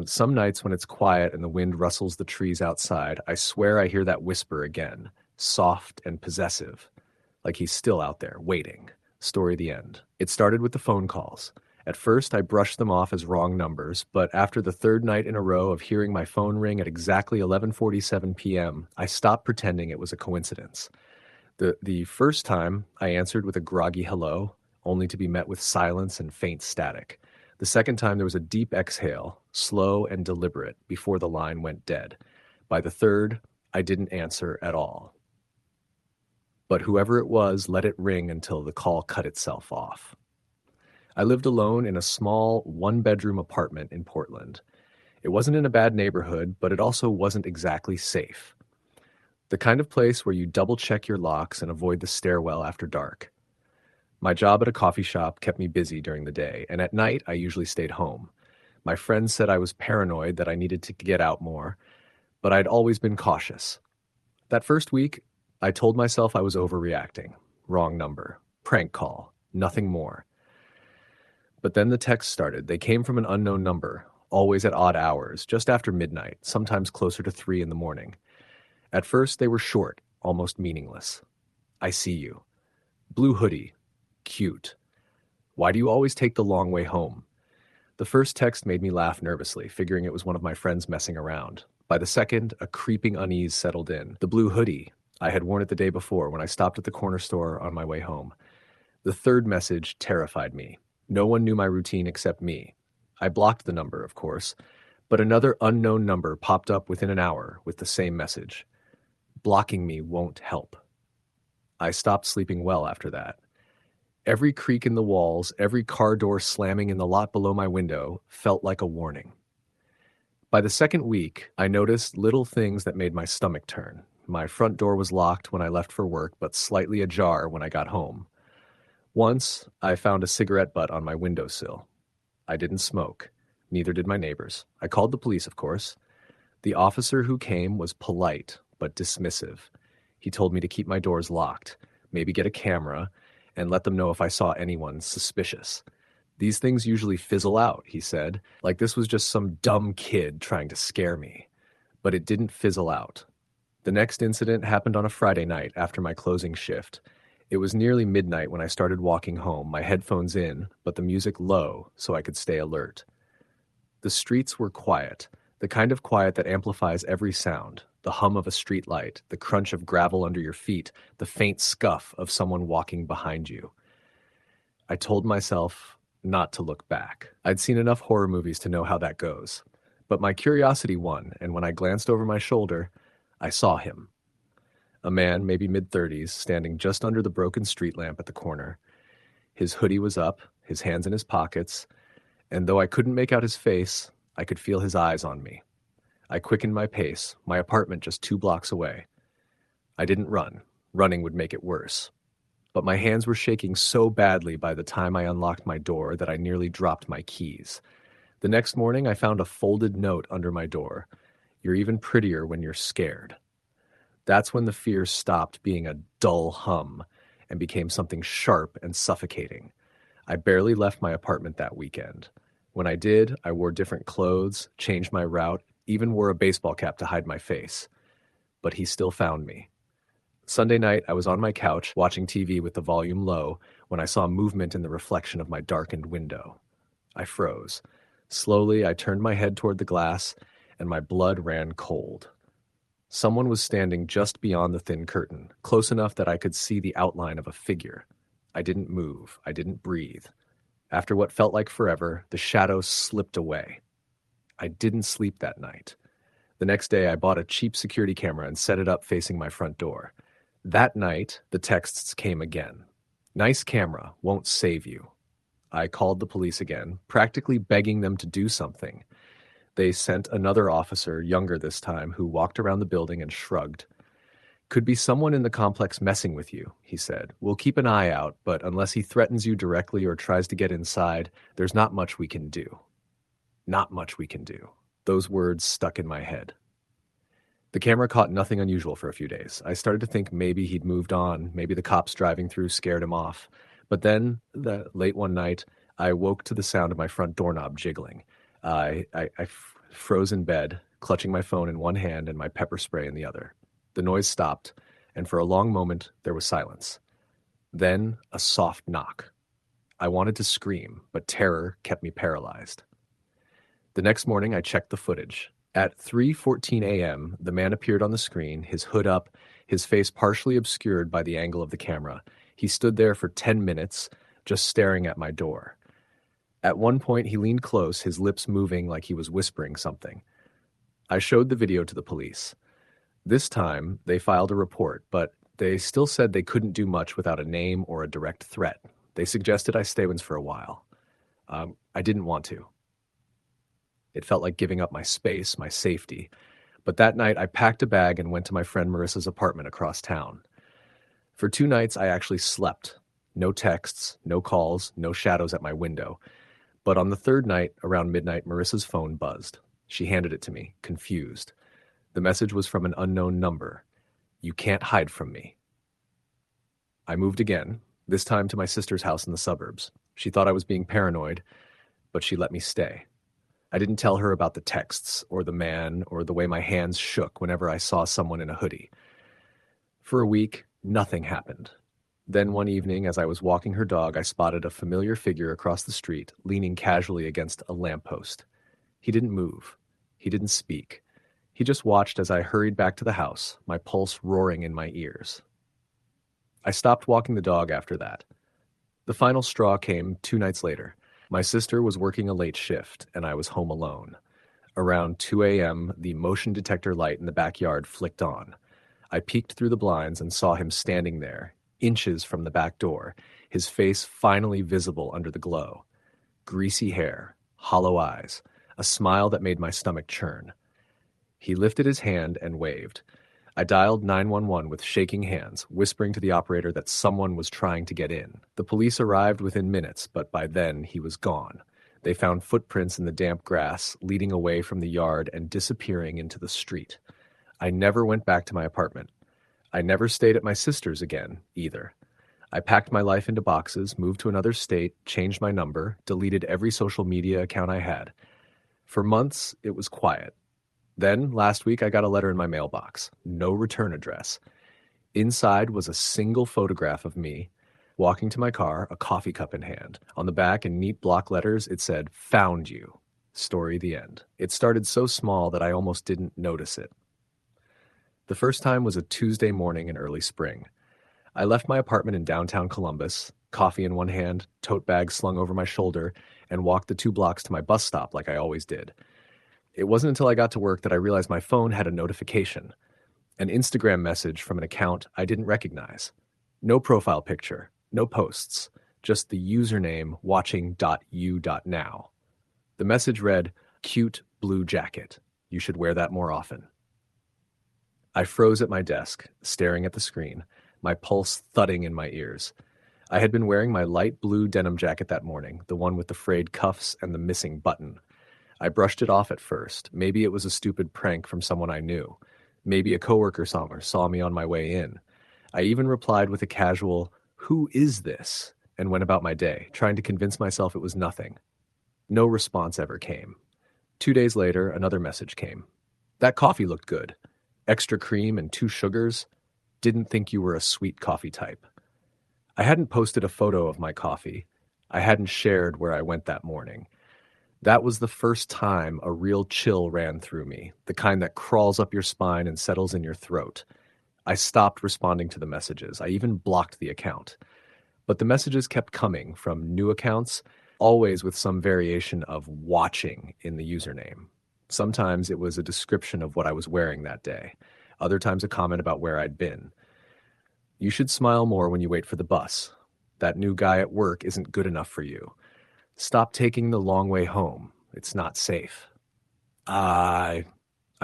Some nights when it's quiet and the wind rustles the trees outside, I swear I hear that whisper again, soft and possessive, like he's still out there, waiting. Story the end. It started with the phone calls. At first, I brushed them off as wrong numbers, but after the 3rd night in a row of hearing my phone ring at exactly 11:47 p.m., I stopped pretending it was a coincidence. The first time, I answered with a groggy hello, only to be met with silence and faint static. The second time, there was a deep exhale, slow and deliberate, before the line went dead. By the third, I didn't answer at all. But whoever it was let it ring until the call cut itself off. I lived alone in a small 1-bedroom apartment in Portland. It wasn't in a bad neighborhood, but it also wasn't exactly safe. The kind of place where you double-check your locks and avoid the stairwell after dark. My job at a coffee shop kept me busy during the day, and at night I usually stayed home. My friends said I was paranoid, that I needed to get out more, but I'd always been cautious. That first week, I told myself I was overreacting. Wrong number. Prank call. Nothing more. But then the texts started. They came from an unknown number, always at odd hours, just after midnight, sometimes closer to 3 in the morning. At first, they were short, almost meaningless. I see you. Blue hoodie. Cute. Why do you always take the long way home? The first text made me laugh nervously, figuring it was one of my friends messing around. By the second, a creeping unease settled in. The blue hoodie. I had worn it the day before when I stopped at the corner store on my way home. The third message terrified me. No one knew my routine except me. I blocked the number, of course, but another unknown number popped up within an hour with the same message. Blocking me won't help. I stopped sleeping well after that. Every creak in the walls, every car door slamming in the lot below my window felt like a warning. By the second week, I noticed little things that made my stomach turn. My front door was locked when I left for work, but slightly ajar when I got home. Once, I found a cigarette butt on my windowsill. I didn't smoke. Neither did my neighbors. I called the police, of course. The officer who came was polite, but dismissive. He told me to keep my doors locked, maybe get a camera, and let them know if I saw anyone suspicious. These things usually fizzle out, he said, like this was just some dumb kid trying to scare me. But it didn't fizzle out. The next incident happened on a Friday night after my closing shift. It was nearly midnight when I started walking home, my headphones in, but the music low so I could stay alert. The streets were quiet, the kind of quiet that amplifies every sound, the hum of a street light, the crunch of gravel under your feet, the faint scuff of someone walking behind you. I told myself not to look back. I'd seen enough horror movies to know how that goes. But my curiosity won, and when I glanced over my shoulder, I saw him. A man, maybe mid-30s, standing just under the broken street lamp at the corner. His hoodie was up, his hands in his pockets, and though I couldn't make out his face, I could feel his eyes on me. I quickened my pace, my apartment just 2 blocks away. I didn't run. Running would make it worse. But my hands were shaking so badly by the time I unlocked my door that I nearly dropped my keys. The next morning, I found a folded note under my door. You're even prettier when you're scared. That's when the fear stopped being a dull hum and became something sharp and suffocating. I barely left my apartment that weekend. When I did, I wore different clothes, changed my route, even wore a baseball cap to hide my face. But he still found me. Sunday night, I was on my couch watching TV with the volume low when I saw movement in the reflection of my darkened window. I froze. Slowly, I turned my head toward the glass, and my blood ran cold. Someone was standing just beyond the thin curtain, close enough that I could see the outline of a figure. I didn't move. I didn't breathe. After what felt like forever, the shadow slipped away. I didn't sleep that night. The next day, I bought a cheap security camera and set it up facing my front door. That night, the texts came again. Nice camera, won't save you. I called the police again, practically begging them to do something. They sent another officer, younger this time, who walked around the building and shrugged. Could be someone in the complex messing with you, he said. We'll keep an eye out, but unless he threatens you directly or tries to get inside, there's not much we can do. Not much we can do. Those words stuck in my head. The camera caught nothing unusual for a few days. I started to think maybe he'd moved on, maybe the cops driving through scared him off. But then, late one night, I woke to the sound of my front doorknob jiggling. I froze in bed, clutching my phone in one hand and my pepper spray in the other. The noise stopped, and for a long moment, there was silence. Then, a soft knock. I wanted to scream, but terror kept me paralyzed. The next morning, I checked the footage. At 3:14 a.m., the man appeared on the screen, his hood up, his face partially obscured by the angle of the camera. He stood there for 10 minutes, just staring at my door. At one point, he leaned close, his lips moving like he was whispering something. I showed the video to the police. This time, they filed a report, but they still said they couldn't do much without a name or a direct threat. They suggested I stay with for a while. I didn't want to. It felt like giving up my space, my safety. But that night, I packed a bag and went to my friend Marissa's apartment across town. For 2 nights, I actually slept. No texts, no calls, no shadows at my window. But on the 3rd night, around midnight, Marissa's phone buzzed. She handed it to me, confused. The message was from an unknown number. You can't hide from me. I moved again, this time to my sister's house in the suburbs. She thought I was being paranoid, but she let me stay. I didn't tell her about the texts, or the man, or the way my hands shook whenever I saw someone in a hoodie. For a week, nothing happened. Then one evening, as I was walking her dog, I spotted a familiar figure across the street, leaning casually against a lamppost. He didn't move. He didn't speak. He just watched as I hurried back to the house, my pulse roaring in my ears. I stopped walking the dog after that. The final straw came 2 nights later. My sister was working a late shift, and I was home alone. Around 2 a.m., the motion detector light in the backyard flicked on. I peeked through the blinds and saw him standing there, inches from the back door, his face finally visible under the glow. Greasy hair, hollow eyes, a smile that made my stomach churn. He lifted his hand and waved. I dialed 911 with shaking hands, whispering to the operator that someone was trying to get in. The police arrived within minutes, but by then he was gone. They found footprints in the damp grass, leading away from the yard and disappearing into the street. I never went back to my apartment. I never stayed at my sister's again, either. I packed my life into boxes, moved to another state, changed my number, deleted every social media account I had. For months, it was quiet. Then, last week, I got a letter in my mailbox. No return address. Inside was a single photograph of me walking to my car, a coffee cup in hand. On the back, in neat block letters, it said, "Found you." Story the end. It started so small that I almost didn't notice it. The first time was a Tuesday morning in early spring. I left my apartment in downtown Columbus, coffee in one hand, tote bag slung over my shoulder, and walked the 2 blocks to my bus stop like I always did. It wasn't until I got to work that I realized my phone had a notification, an Instagram message from an account I didn't recognize. No profile picture, no posts, just the username watching.u.now. The message read, "Cute blue jacket. You should wear that more often." I froze at my desk, staring at the screen, my pulse thudding in my ears. I had been wearing my light blue denim jacket that morning, the one with the frayed cuffs and the missing button. I brushed it off at first. Maybe it was a stupid prank from someone I knew. Maybe a coworker saw me on my way in. I even replied with a casual, "Who is this?" and went about my day, trying to convince myself it was nothing. No response ever came. 2 days later, another message came. "That coffee looked good. Extra cream and 2 sugars. Didn't think you were a sweet coffee type." I hadn't posted a photo of my coffee. I hadn't shared where I went that morning. That was the first time a real chill ran through me, the kind that crawls up your spine and settles in your throat. I stopped responding to the messages. I even blocked the account. But the messages kept coming from new accounts, always with some variation of "watching" in the username. Sometimes it was a description of what I was wearing that day. Other times a comment about where I'd been. "You should smile more when you wait for the bus. That new guy at work isn't good enough for you. Stop taking the long way home. It's not safe." I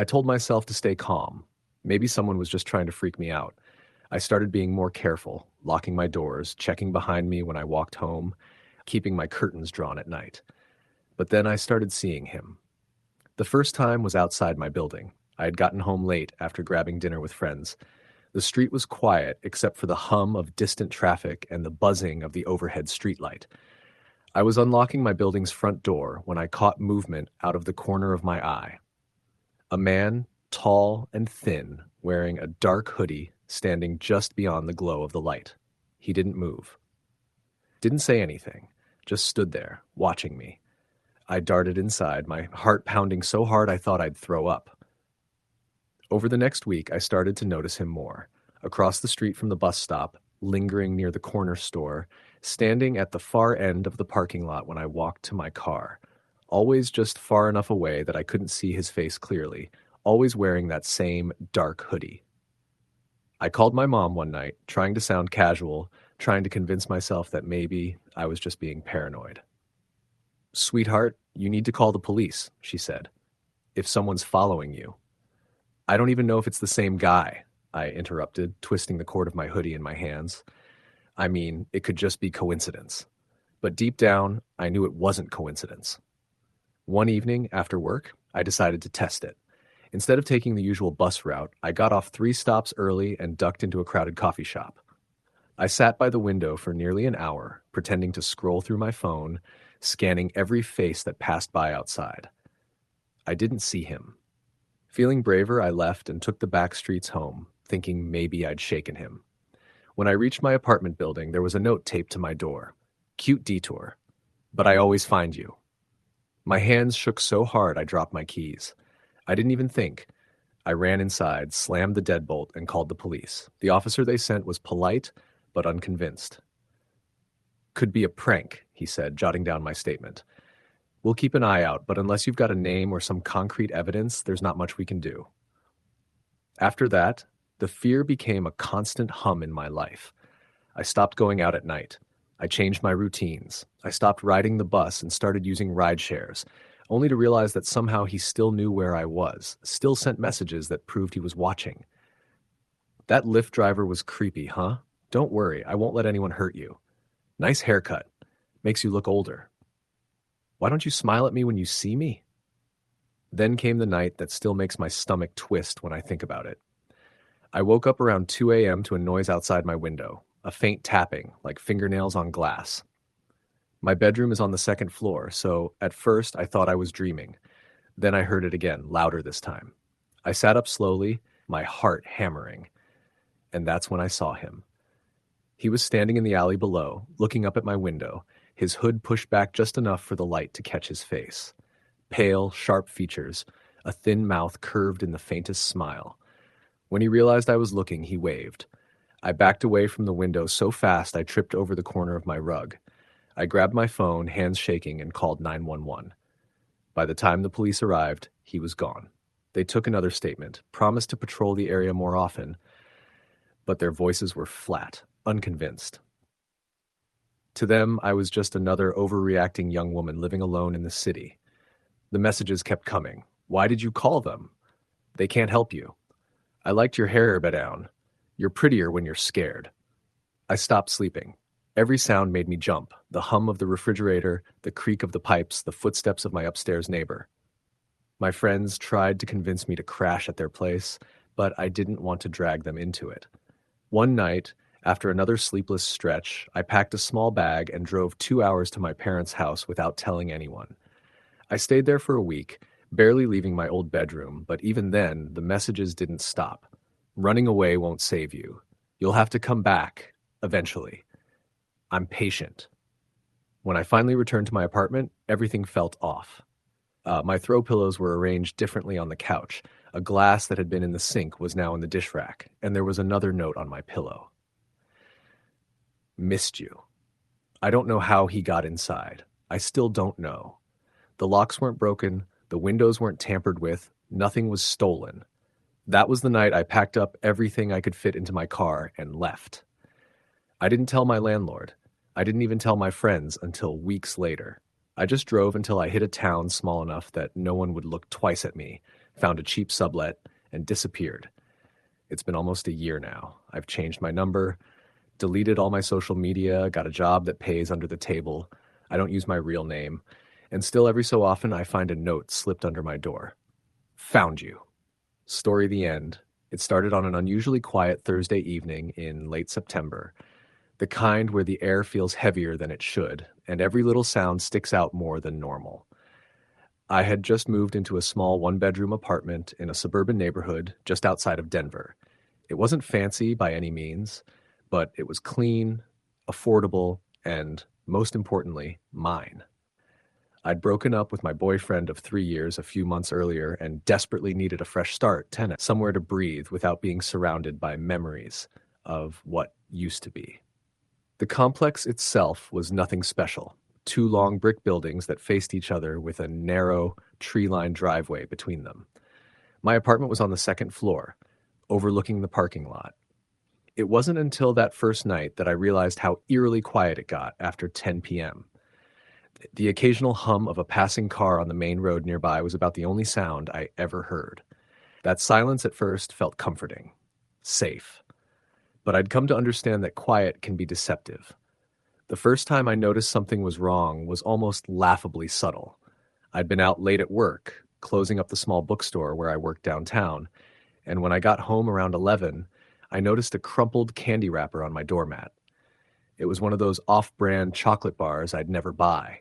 told myself to stay calm. Maybe someone was just trying to freak me out. I started being more careful, locking my doors, checking behind me when I walked home, keeping my curtains drawn at night. But then I started seeing him. The first time was outside my building. I had gotten home late after grabbing dinner with friends. The street was quiet except for the hum of distant traffic and the buzzing of the overhead streetlight. I was unlocking my building's front door when I caught movement out of the corner of my eye. A man, tall and thin, wearing a dark hoodie, standing just beyond the glow of the light. He didn't move. Didn't say anything, just stood there, watching me. I darted inside, my heart pounding so hard I thought I'd throw up. Over the next week, I started to notice him more. Across the street from the bus stop, lingering near the corner store, standing at the far end of the parking lot when I walked to my car. Always just far enough away that I couldn't see his face clearly, always wearing that same dark hoodie. I called my mom one night, trying to sound casual, trying to convince myself that maybe I was just being paranoid. "Sweetheart, you need to call the police," she said. "If someone's following you." "I don't even know if it's the same guy," I interrupted, twisting the cord of my hoodie in my hands. I mean, it could just be coincidence. But deep down, I knew it wasn't coincidence. One evening, after work, I decided to test it. Instead of taking the usual bus route, I got off 3 stops early and ducked into a crowded coffee shop. I sat by the window for nearly an hour, pretending to scroll through my phone, scanning every face that passed by outside. I didn't see him. Feeling braver, I left and took the back streets home, thinking maybe I'd shaken him. When I reached my apartment building, there was a note taped to my door. "Cute detour, but I always find you." My hands shook so hard I dropped my keys. I didn't even think. I ran inside, slammed the deadbolt, and called the police. The officer they sent was polite, but unconvinced. "Could be a prank," he said, jotting down my statement. "We'll keep an eye out, but unless you've got a name or some concrete evidence, there's not much we can do." After that, the fear became a constant hum in my life. I stopped going out at night. I changed my routines. I stopped riding the bus and started using ride shares, only to realize that somehow he still knew where I was, still sent messages that proved he was watching. "That Lyft driver was creepy, huh? Don't worry, I won't let anyone hurt you. Nice haircut. Makes you look older. Why don't you smile at me when you see me?" Then came the night that still makes my stomach twist when I think about it. I woke up around 2 a.m. to a noise outside my window. a faint tapping, like fingernails on glass. My bedroom is on the second floor, so at first I thought I was dreaming. Then I heard it again, louder this time. I sat up slowly, my heart hammering, and that's when I saw him. He was standing in the alley below, looking up at my window, his hood pushed back just enough for the light to catch his face. Pale, sharp features, a thin mouth curved in the faintest smile. When he realized I was looking, he waved. I backed away from the window so fast I tripped over the corner of my rug. I grabbed my phone, hands shaking, and called 911. By the time the police arrived, he was gone. They took another statement, promised to patrol the area more often, but their voices were flat, unconvinced. To them, I was just another overreacting young woman living alone in the city. The messages kept coming. Why did you call them? They can't help you. I liked your hair down. You're prettier when you're scared. I stopped sleeping. Every sound made me jump. The hum of the refrigerator, the creak of the pipes, the footsteps of my upstairs neighbor. My friends tried to convince me to crash at their place, but I didn't want to drag them into it. One night, after another sleepless stretch, I packed a small bag and drove 2 hours to my parents' house without telling anyone. I stayed there for a week, barely leaving my old bedroom, but even then, the messages didn't stop. Running away won't save you. You'll have to come back, eventually. I'm patient. When I finally returned to my apartment, everything felt off. My throw pillows were arranged differently on the couch. A glass that had been in the sink was now in the dish rack, and there was another note on my pillow. Missed you. I don't know how he got inside. I still don't know. The locks weren't broken, the windows weren't tampered with, nothing was stolen. That was the night I packed up everything I could fit into my car and left. I didn't tell my landlord. I didn't even tell my friends until weeks later. I just drove until I hit a town small enough that no one would look twice at me, found a cheap sublet, and disappeared. It's been almost a year now. I've changed my number, deleted all my social media, got a job that pays under the table. I don't use my real name. And still every so often I find a note slipped under my door. Found you. Story the end. It started on an unusually quiet Thursday evening in late September. The kind where the air feels heavier than it should, and every little sound sticks out more than normal. I had just moved into a small one-bedroom apartment in a suburban neighborhood just outside of Denver. It wasn't fancy by any means, but it was clean, affordable, and, most importantly, mine. I'd broken up with my boyfriend of 3 years a few months earlier and desperately needed a fresh start, somewhere to breathe without being surrounded by memories of what used to be. The complex itself was nothing special. 2 long brick buildings that faced each other with a narrow, tree-lined driveway between them. My apartment was on the second floor, overlooking the parking lot. It wasn't until that first night that I realized how eerily quiet it got after 10 p.m. The occasional hum of a passing car on the main road nearby was about the only sound I ever heard. That silence at first felt comforting, safe. But I'd come to understand that quiet can be deceptive. The first time I noticed something was wrong was almost laughably subtle. I'd been out late at work, closing up the small bookstore where I worked downtown, and when I got home around 11, I noticed a crumpled candy wrapper on my doormat. It was one of those off-brand chocolate bars I'd never buy.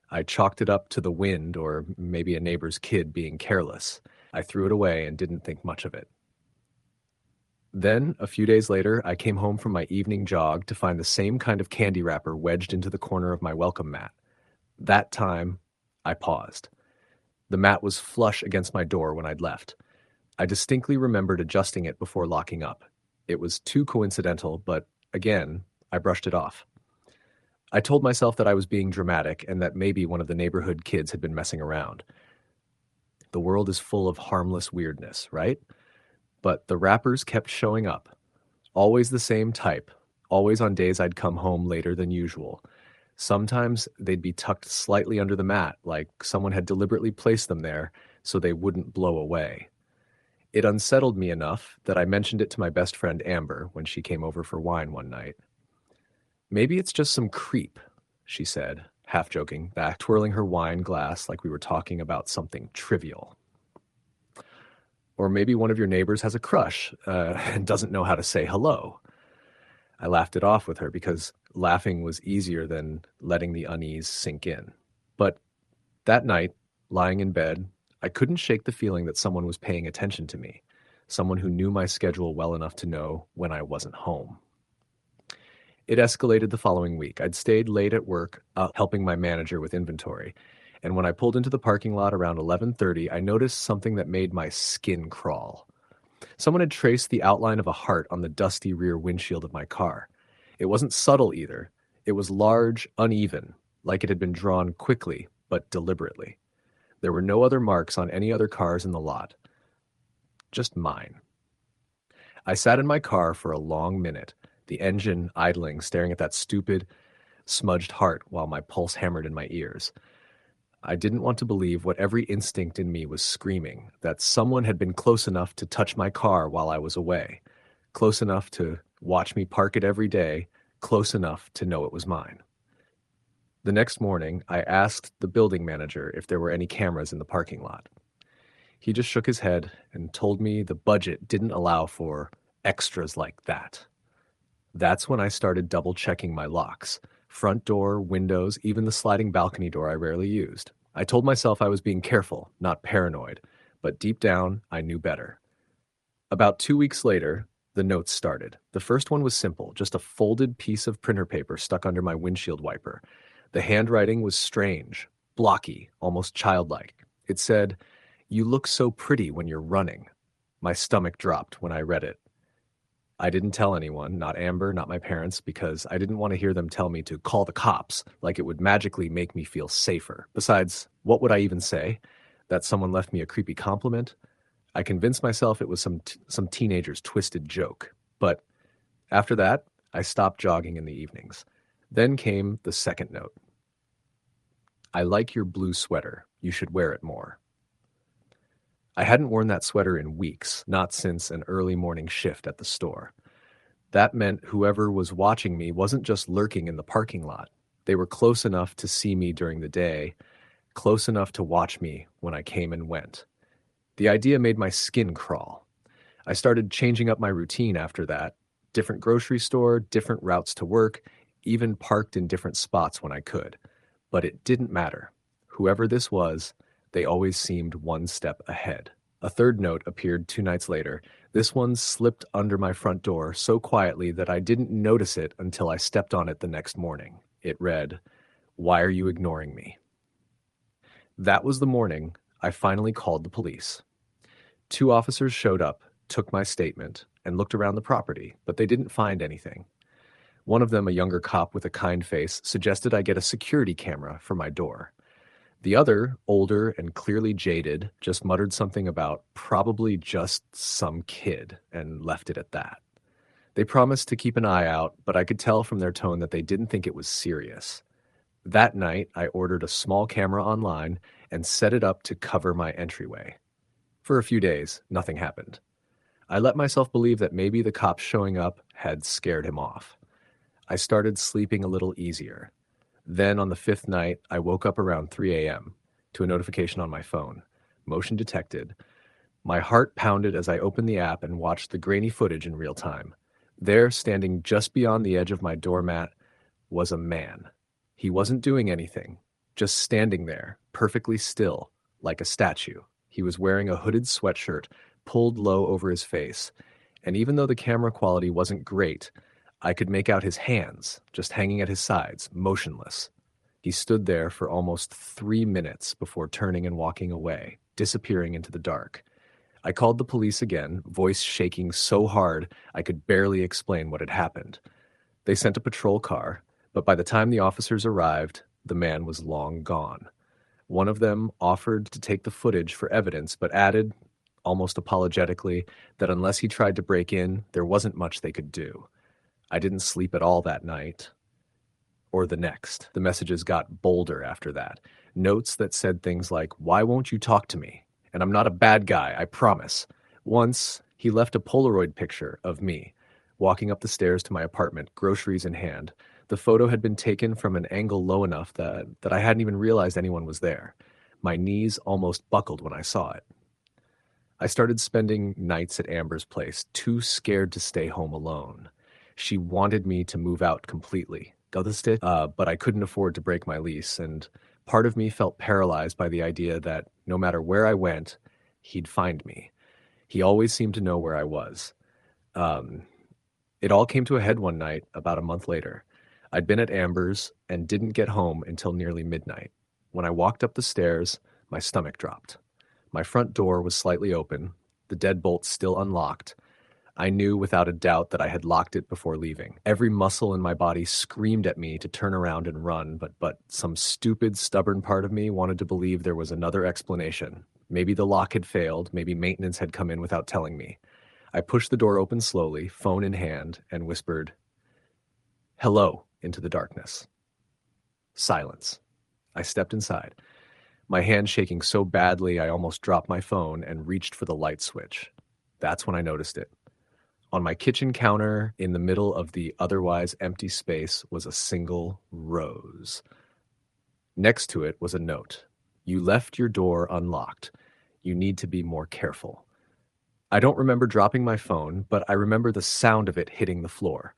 I chalked it up to the wind or maybe a neighbor's kid being careless. I threw it away and didn't think much of it. Then, a few days later, I came home from my evening jog to find the same kind of candy wrapper wedged into the corner of my welcome mat. That time, I paused. The mat was flush against my door when I'd left. I distinctly remembered adjusting it before locking up. It was too coincidental, but again, I brushed it off. I told myself that I was being dramatic and that maybe one of the neighborhood kids had been messing around. The world is full of harmless weirdness, right? But the wrappers kept showing up. Always the same type, always on days I'd come home later than usual. Sometimes they'd be tucked slightly under the mat, like someone had deliberately placed them there so they wouldn't blow away. It unsettled me enough that I mentioned it to my best friend Amber when she came over for wine one night. Maybe it's just some creep, she said, half joking, back twirling her wine glass like we were talking about something trivial. Or maybe one of your neighbors has a crush and doesn't know how to say hello. I laughed it off with her because laughing was easier than letting the unease sink in. But that night, lying in bed, I couldn't shake the feeling that someone was paying attention to me, someone who knew my schedule well enough to know when I wasn't home. It escalated the following week. I'd stayed late at work, helping my manager with inventory. And when I pulled into the parking lot around 11:30, I noticed something that made my skin crawl. Someone had traced the outline of a heart on the dusty rear windshield of my car. It wasn't subtle either. It was large, uneven, like it had been drawn quickly but deliberately. There were no other marks on any other cars in the lot, just mine. I sat in my car for a long minute, the engine idling, staring at that stupid, smudged heart while my pulse hammered in my ears. I didn't want to believe what every instinct in me was screaming, that someone had been close enough to touch my car while I was away, close enough to watch me park it every day, close enough to know it was mine. The next morning, I asked the building manager if there were any cameras in the parking lot. He just shook his head and told me the budget didn't allow for extras like that. That's when I started double-checking my locks. Front door, windows, even the sliding balcony door I rarely used. I told myself I was being careful, not paranoid, but deep down, I knew better. About 2 weeks later, the notes started. The first one was simple, just a folded piece of printer paper stuck under my windshield wiper. The handwriting was strange, blocky, almost childlike. It said, "You look so pretty when you're running." My stomach dropped when I read it. I didn't tell anyone, not Amber, not my parents, because I didn't want to hear them tell me to call the cops, like it would magically make me feel safer. Besides, what would I even say? That someone left me a creepy compliment? I convinced myself it was some teenager's twisted joke. But after that, I stopped jogging in the evenings. Then came the second note. "I like your blue sweater. You should wear it more." I hadn't worn that sweater in weeks, not since an early morning shift at the store. That meant whoever was watching me wasn't just lurking in the parking lot. They were close enough to see me during the day, close enough to watch me when I came and went. The idea made my skin crawl. I started changing up my routine after that. Different grocery store, different routes to work, even parked in different spots when I could. But it didn't matter. Whoever this was, they always seemed one step ahead. A third note appeared 2 nights later. This one slipped under my front door so quietly that I didn't notice it until I stepped on it the next morning. It read, "Why are you ignoring me?" That was the morning I finally called the police. 2 officers showed up, took my statement, and looked around the property, but they didn't find anything. One of them, a younger cop with a kind face, suggested I get a security camera for my door. The other, older and clearly jaded, just muttered something about probably just some kid and left it at that. They promised to keep an eye out, but I could tell from their tone that they didn't think it was serious. That night, I ordered a small camera online and set it up to cover my entryway. For a few days, nothing happened. I let myself believe that maybe the cops showing up had scared him off. I started sleeping a little easier. Then on the fifth night, I woke up around 3 a.m. to a notification on my phone. Motion detected. My heart pounded as I opened the app and watched the grainy footage in real time. There, standing just beyond the edge of my doormat, was a man. He wasn't doing anything, just standing there, perfectly still, like a statue. He was wearing a hooded sweatshirt, pulled low over his face, and even though the camera quality wasn't great, I could make out his hands, just hanging at his sides, motionless. He stood there for almost 3 minutes before turning and walking away, disappearing into the dark. I called the police again, voice shaking so hard I could barely explain what had happened. They sent a patrol car, but by the time the officers arrived, the man was long gone. One of them offered to take the footage for evidence, but added, almost apologetically, that unless he tried to break in, there wasn't much they could do. I didn't sleep at all that night, or the next. The messages got bolder after that. Notes that said things like, "Why won't you talk to me? And I'm not a bad guy, I promise." Once, he left a Polaroid picture of me, walking up the stairs to my apartment, groceries in hand. The photo had been taken from an angle low enough that I hadn't even realized anyone was there. My knees almost buckled when I saw it. I started spending nights at Amber's place, too scared to stay home alone. She wanted me to move out completely. But I couldn't afford to break my lease, and part of me felt paralyzed by the idea that no matter where I went, he'd find me. He always seemed to know where I was. Um, it all came to a head one night about a month later. I'd been at Amber's and didn't get home until nearly midnight. When I walked up the stairs, my stomach dropped. My front door was slightly open, the deadbolt still unlocked. I knew without a doubt that I had locked it before leaving. Every muscle in my body screamed at me to turn around and run, but some stupid, stubborn part of me wanted to believe there was another explanation. Maybe the lock had failed, maybe maintenance had come in without telling me. I pushed the door open slowly, phone in hand, and whispered, "Hello," into the darkness. Silence. I stepped inside, my hand shaking so badly I almost dropped my phone and reached for the light switch. That's when I noticed it. On my kitchen counter, in the middle of the otherwise empty space, was a single rose. Next to it was a note. "You left your door unlocked. You need to be more careful." I don't remember dropping my phone, but I remember the sound of it hitting the floor.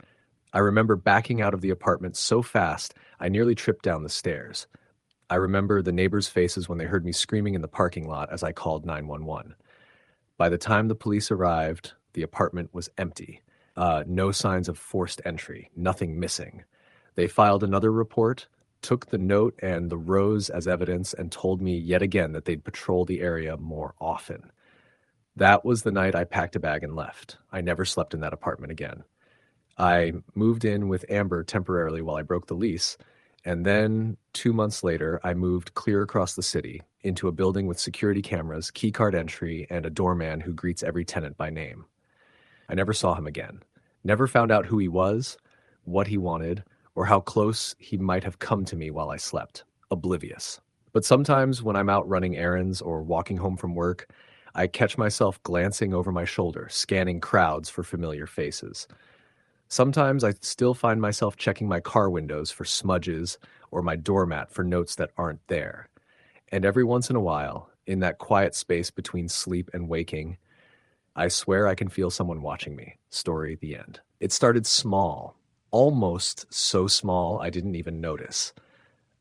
I remember backing out of the apartment so fast I nearly tripped down the stairs. I remember the neighbors' faces when they heard me screaming in the parking lot as I called 911. By the time the police arrived, the apartment was empty. No signs of forced entry, nothing missing. They filed another report, took the note and the rose as evidence, and told me yet again that they'd patrol the area more often. That was the night I packed a bag and left. I never slept in that apartment again. I moved in with Amber temporarily while I broke the lease, and then 2 months later, I moved clear across the city into a building with security cameras, keycard entry, and a doorman who greets every tenant by name. I never saw him again. Never found out who he was, what he wanted, or how close he might have come to me while I slept. Oblivious. But sometimes when I'm out running errands or walking home from work, I catch myself glancing over my shoulder, scanning crowds for familiar faces. Sometimes I still find myself checking my car windows for smudges or my doormat for notes that aren't there. And every once in a while, in that quiet space between sleep and waking, I swear I can feel someone watching me. Story, the end. It started small, almost so small I didn't even notice.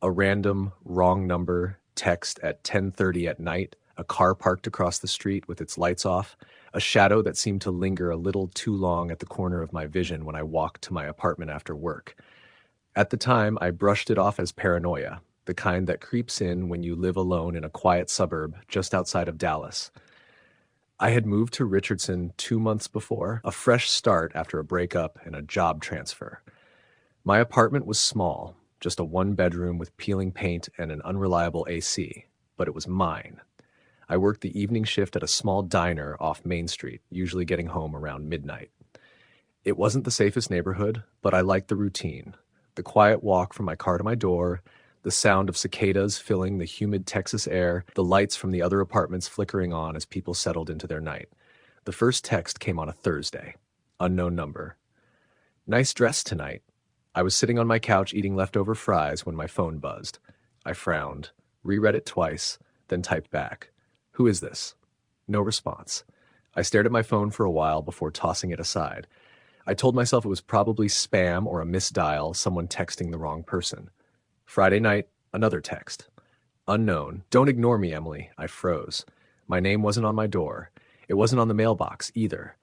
A random, wrong number text at 10:30 at night, a car parked across the street with its lights off, a shadow that seemed to linger a little too long at the corner of my vision when I walked to my apartment after work. At the time, I brushed it off as paranoia, the kind that creeps in when you live alone in a quiet suburb just outside of Dallas. I had moved to Richardson 2 months before, a fresh start after a breakup and a job transfer. My apartment was small, just a one-bedroom with peeling paint and an unreliable AC, but it was mine. I worked the evening shift at a small diner off Main Street, usually getting home around midnight. It wasn't the safest neighborhood, but I liked the routine. The quiet walk from my car to my door, the sound of cicadas filling the humid Texas air, the lights from the other apartments flickering on as people settled into their night. The first text came on a Thursday. Unknown number. "Nice dress tonight." I was sitting on my couch eating leftover fries when my phone buzzed. I frowned, reread it twice, then typed back, "Who is this?" No response. I stared at my phone for a while before tossing it aside. I told myself it was probably spam or a misdial, someone texting the wrong person. Friday night, another text. Unknown. "Don't ignore me, Emily." I froze. My name wasn't on my door. It wasn't on the mailbox either.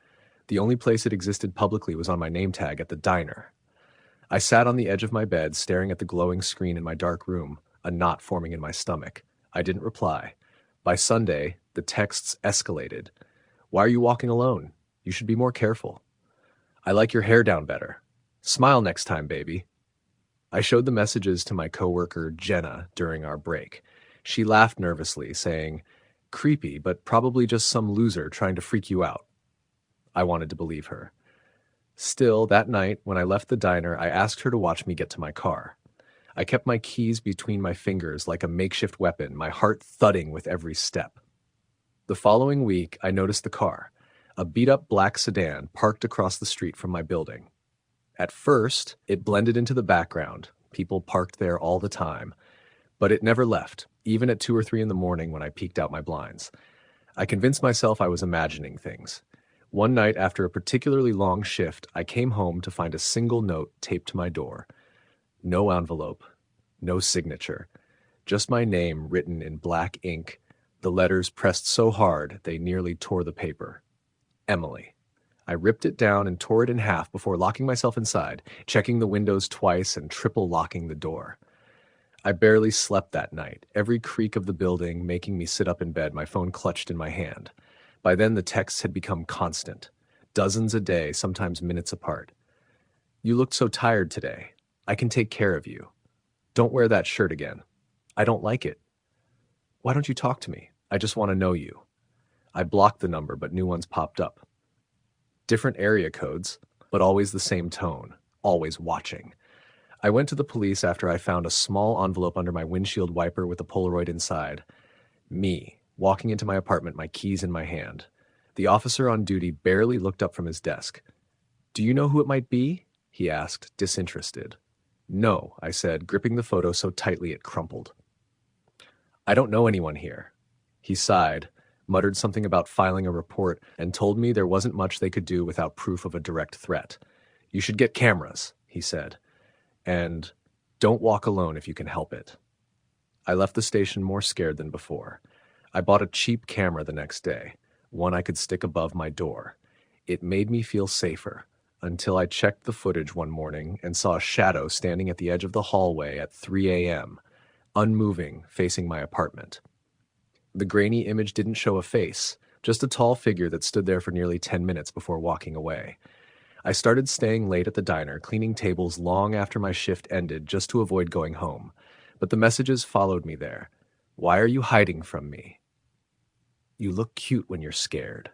The only place it existed publicly was on my name tag at the diner. I sat on the edge of my bed, staring at the glowing screen in my dark room, a knot forming in my stomach. I didn't reply. By Sunday, the texts escalated. "Why are you walking alone? You should be more careful." "I like your hair down better." "Smile next time, baby." I showed the messages to my coworker, Jenna, during our break. She laughed nervously, saying, "Creepy, but probably just some loser trying to freak you out." I wanted to believe her. Still, that night, when I left the diner, I asked her to watch me get to my car. I kept my keys between my fingers like a makeshift weapon, my heart thudding with every step. The following week, I noticed the car, a beat-up black sedan parked across the street from my building. At first, it blended into the background. People parked there all the time. But it never left, even at 2 or 3 in the morning when I peeked out my blinds. I convinced myself I was imagining things. One night after a particularly long shift, I came home to find a single note taped to my door. No envelope, no signature, just my name written in black ink, the letters pressed so hard they nearly tore the paper. Emily. I ripped it down and tore it in half before locking myself inside, checking the windows twice and triple locking the door. I barely slept that night, every creak of the building making me sit up in bed, my phone clutched in my hand. By then, the texts had become constant, dozens a day, sometimes minutes apart. You looked so tired today. I can take care of you. Don't wear that shirt again. I don't like it. Why don't you talk to me? I just want to know you. I blocked the number, but new ones popped up. Different area codes, but always the same tone, always watching. I went to the police after I found a small envelope under my windshield wiper with a Polaroid inside. Me, walking into my apartment, my keys in my hand. The officer on duty barely looked up from his desk. "Do you know who it might be?" he asked, disinterested. "No," I said, gripping the photo so tightly it crumpled. "I don't know anyone here." He sighed, muttered something about filing a report, and told me there wasn't much they could do without proof of a direct threat. "You should get cameras," he said, "and don't walk alone if you can help it." I left the station more scared than before. I bought a cheap camera the next day, one I could stick above my door. It made me feel safer, until I checked the footage one morning and saw a shadow standing at the edge of the hallway at 3 a.m., unmoving, facing my apartment. The grainy image didn't show a face, just a tall figure that stood there for nearly 10 minutes before walking away. I started staying late at the diner, cleaning tables long after my shift ended just to avoid going home. But the messages followed me there. "Why are you hiding from me?" "You look cute when you're scared."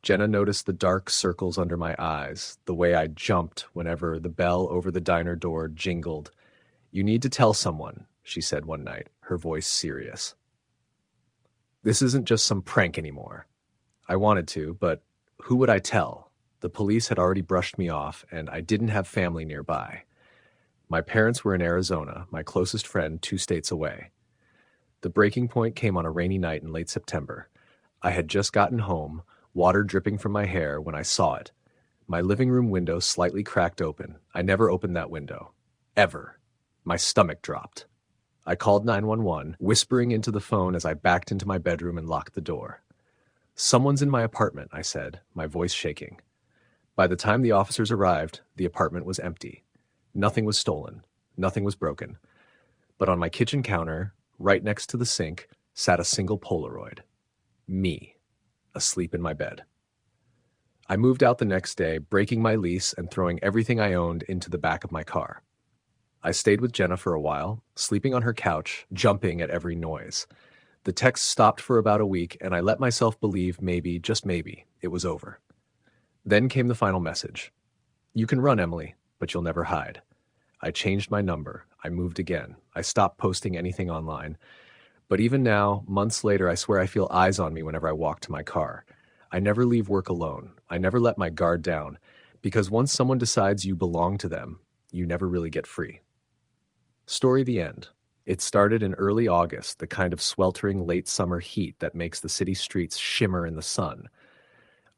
Jenna noticed the dark circles under my eyes, the way I jumped whenever the bell over the diner door jingled. "You need to tell someone," she said one night, her voice serious. "This isn't just some prank anymore." I wanted to, but who would I tell? The police had already brushed me off, and I didn't have family nearby. My parents were in Arizona, my closest friend 2 states away. The breaking point came on a rainy night in late September. I had just gotten home, water dripping from my hair, when I saw it. My living room window slightly cracked open. I never opened that window. Ever. My stomach dropped. I called 911, whispering into the phone as I backed into my bedroom and locked the door. "Someone's in my apartment," I said, my voice shaking. By the time the officers arrived, the apartment was empty. Nothing was stolen. Nothing was broken. But on my kitchen counter, right next to the sink, sat a single Polaroid. Me, asleep in my bed. I moved out the next day, breaking my lease and throwing everything I owned into the back of my car. I stayed with Jenna for a while, sleeping on her couch, jumping at every noise. The texts stopped for about a week, and I let myself believe maybe, just maybe, it was over. Then came the final message. "You can run, Emily, but you'll never hide." I changed my number. I moved again. I stopped posting anything online. But even now, months later, I swear I feel eyes on me whenever I walk to my car. I never leave work alone. I never let my guard down, because once someone decides you belong to them, you never really get free. Story the end. It started in early August, the kind of sweltering late summer heat that makes the city streets shimmer in the sun.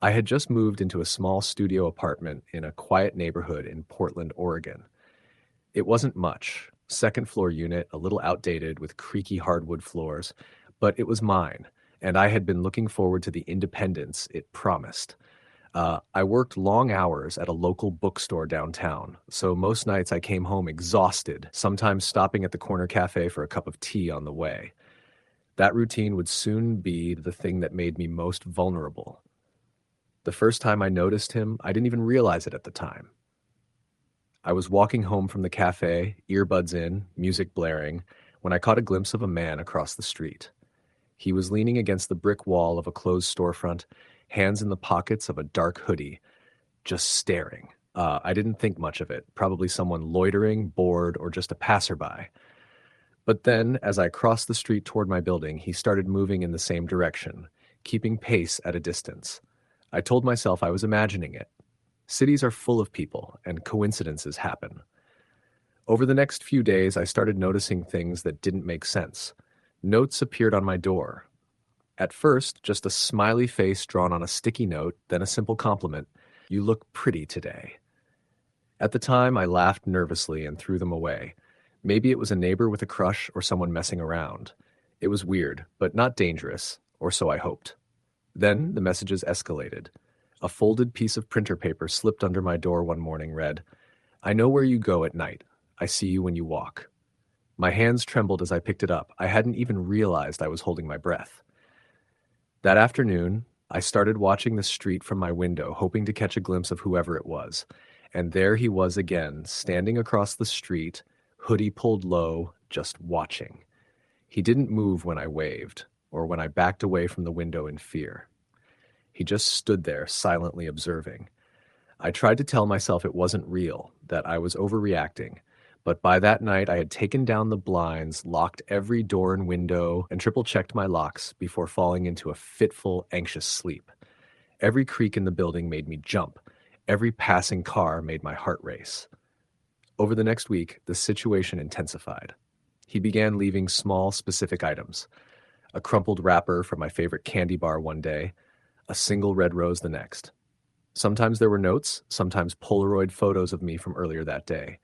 I had just moved into a small studio apartment in a quiet neighborhood in Portland, Oregon. It wasn't much. Second floor unit, a little outdated with creaky hardwood floors, but it was mine, and I had been looking forward to the independence it promised. I worked long hours at a local bookstore downtown, so most nights I came home exhausted, sometimes stopping at the corner cafe for a cup of tea on the way. That routine would soon be the thing that made me most vulnerable. The first time I noticed him, I didn't even realize it at the time. I was walking home from the cafe, earbuds in, music blaring, when I caught a glimpse of a man across the street. He was leaning against the brick wall of a closed storefront, hands in the pockets of a dark hoodie, just staring. I didn't think much of it, probably someone loitering, bored, or just a passerby. But then, as I crossed the street toward my building, he started moving in the same direction, keeping pace at a distance. I told myself I was imagining it. Cities are full of people, and coincidences happen. Over the next few days, I started noticing things that didn't make sense. Notes appeared on my door. At first, just a smiley face drawn on a sticky note, then a simple compliment. You look pretty today. At the time, I laughed nervously and threw them away. Maybe it was a neighbor with a crush or someone messing around. It was weird, but not dangerous, or so I hoped. Then the messages escalated. A folded piece of printer paper slipped under my door one morning read, I know where you go at night. I see you when you walk. My hands trembled as I picked it up. I hadn't even realized I was holding my breath. That afternoon, I started watching the street from my window, hoping to catch a glimpse of whoever it was. And there he was again, standing across the street, hoodie pulled low, just watching. He didn't move when I waved, or when I backed away from the window in fear. He just stood there, silently observing. I tried to tell myself it wasn't real, that I was overreacting, but by that night I had taken down the blinds, locked every door and window, and triple-checked my locks before falling into a fitful, anxious sleep. Every creak in the building made me jump. Every passing car made my heart race. Over the next week, the situation intensified. He began leaving small, specific items. A crumpled wrapper from my favorite candy bar one day, a single red rose the next. Sometimes there were notes, sometimes Polaroid photos of me from earlier that day.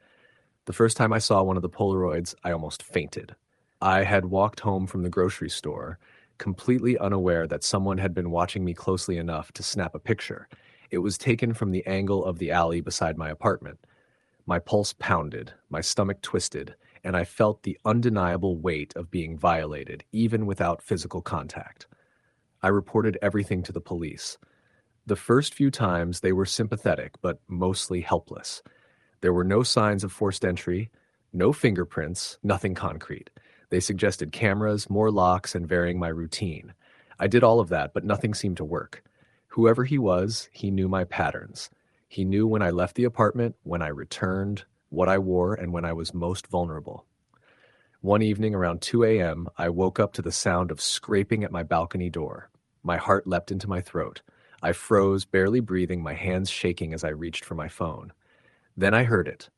The first time I saw one of the Polaroids, I almost fainted. I had walked home from the grocery store, completely unaware that someone had been watching me closely enough to snap a picture. It was taken from the angle of the alley beside my apartment. My pulse pounded, my stomach twisted, and I felt the undeniable weight of being violated, even without physical contact. I reported everything to the police. The first few times they were sympathetic, but mostly helpless. There were no signs of forced entry, no fingerprints, nothing concrete. They suggested cameras, more locks, and varying my routine. I did all of that, but nothing seemed to work. Whoever he was, he knew my patterns. He knew when I left the apartment, when I returned, what I wore, and when I was most vulnerable. One evening around 2 a.m., I woke up to the sound of scraping at my balcony door. My heart leapt into my throat. I froze, barely breathing, my hands shaking as I reached for my phone. Then I heard it,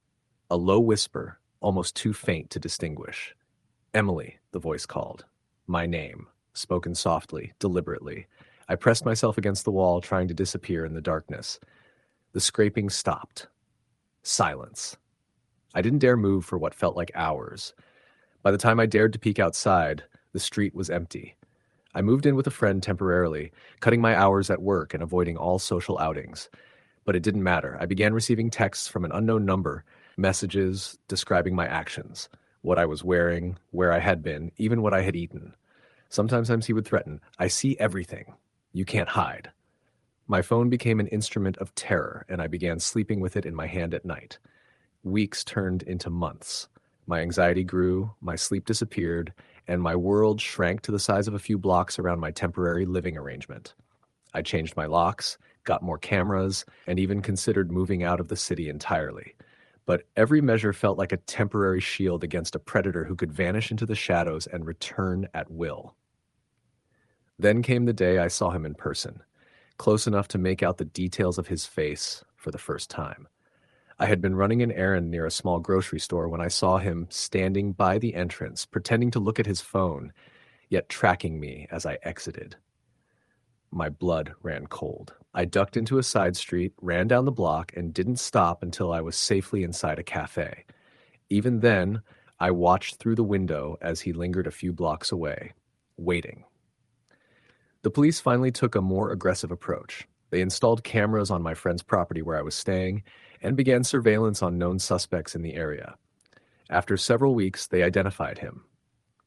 a low whisper, almost too faint to distinguish. Emily, the voice called. My name, spoken softly, deliberately. I pressed myself against the wall, trying to disappear in the darkness. The scraping stopped. Silence. I didn't dare move for what felt like hours. By the time I dared to peek outside, the street was empty. I moved in with a friend temporarily, cutting my hours at work and avoiding all social outings. But it didn't matter. I began receiving texts from an unknown number, messages describing my actions, what I was wearing, where I had been, even what I had eaten. Sometimes he would threaten, I see everything. You can't hide. My phone became an instrument of terror, and I began sleeping with it in my hand at night. Weeks turned into months. My anxiety grew, my sleep disappeared, and my world shrank to the size of a few blocks around my temporary living arrangement. I changed my locks, got more cameras, and even considered moving out of the city entirely. But every measure felt like a temporary shield against a predator who could vanish into the shadows and return at will. Then came the day I saw him in person, close enough to make out the details of his face for the first time. I had been running an errand near a small grocery store when I saw him standing by the entrance, pretending to look at his phone, yet tracking me as I exited. My blood ran cold. I ducked into a side street, ran down the block, and didn't stop until I was safely inside a cafe. Even then, I watched through the window as he lingered a few blocks away, waiting. The police finally took a more aggressive approach. They installed cameras on my friend's property where I was staying and began surveillance on known suspects in the area. After several weeks, they identified him.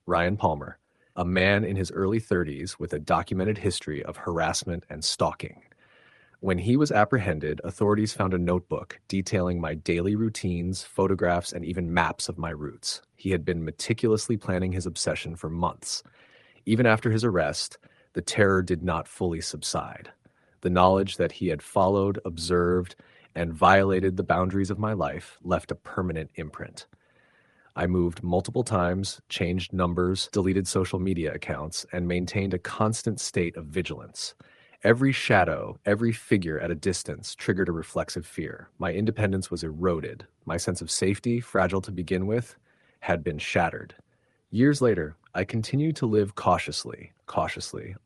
Ryan Palmer, a man in his early 30s with a documented history of harassment and stalking. When he was apprehended, authorities found a notebook detailing my daily routines, photographs, and even maps of my routes. He had been meticulously planning his obsession for months. Even after his arrest, the terror did not fully subside. The knowledge that he had followed, observed, and violated the boundaries of my life left a permanent imprint. I moved multiple times, changed numbers, deleted social media accounts, and maintained a constant state of vigilance. Every shadow, every figure at a distance triggered a reflexive fear. My independence was eroded. My sense of safety, fragile to begin with, had been shattered. Years later, I continue to live cautiously,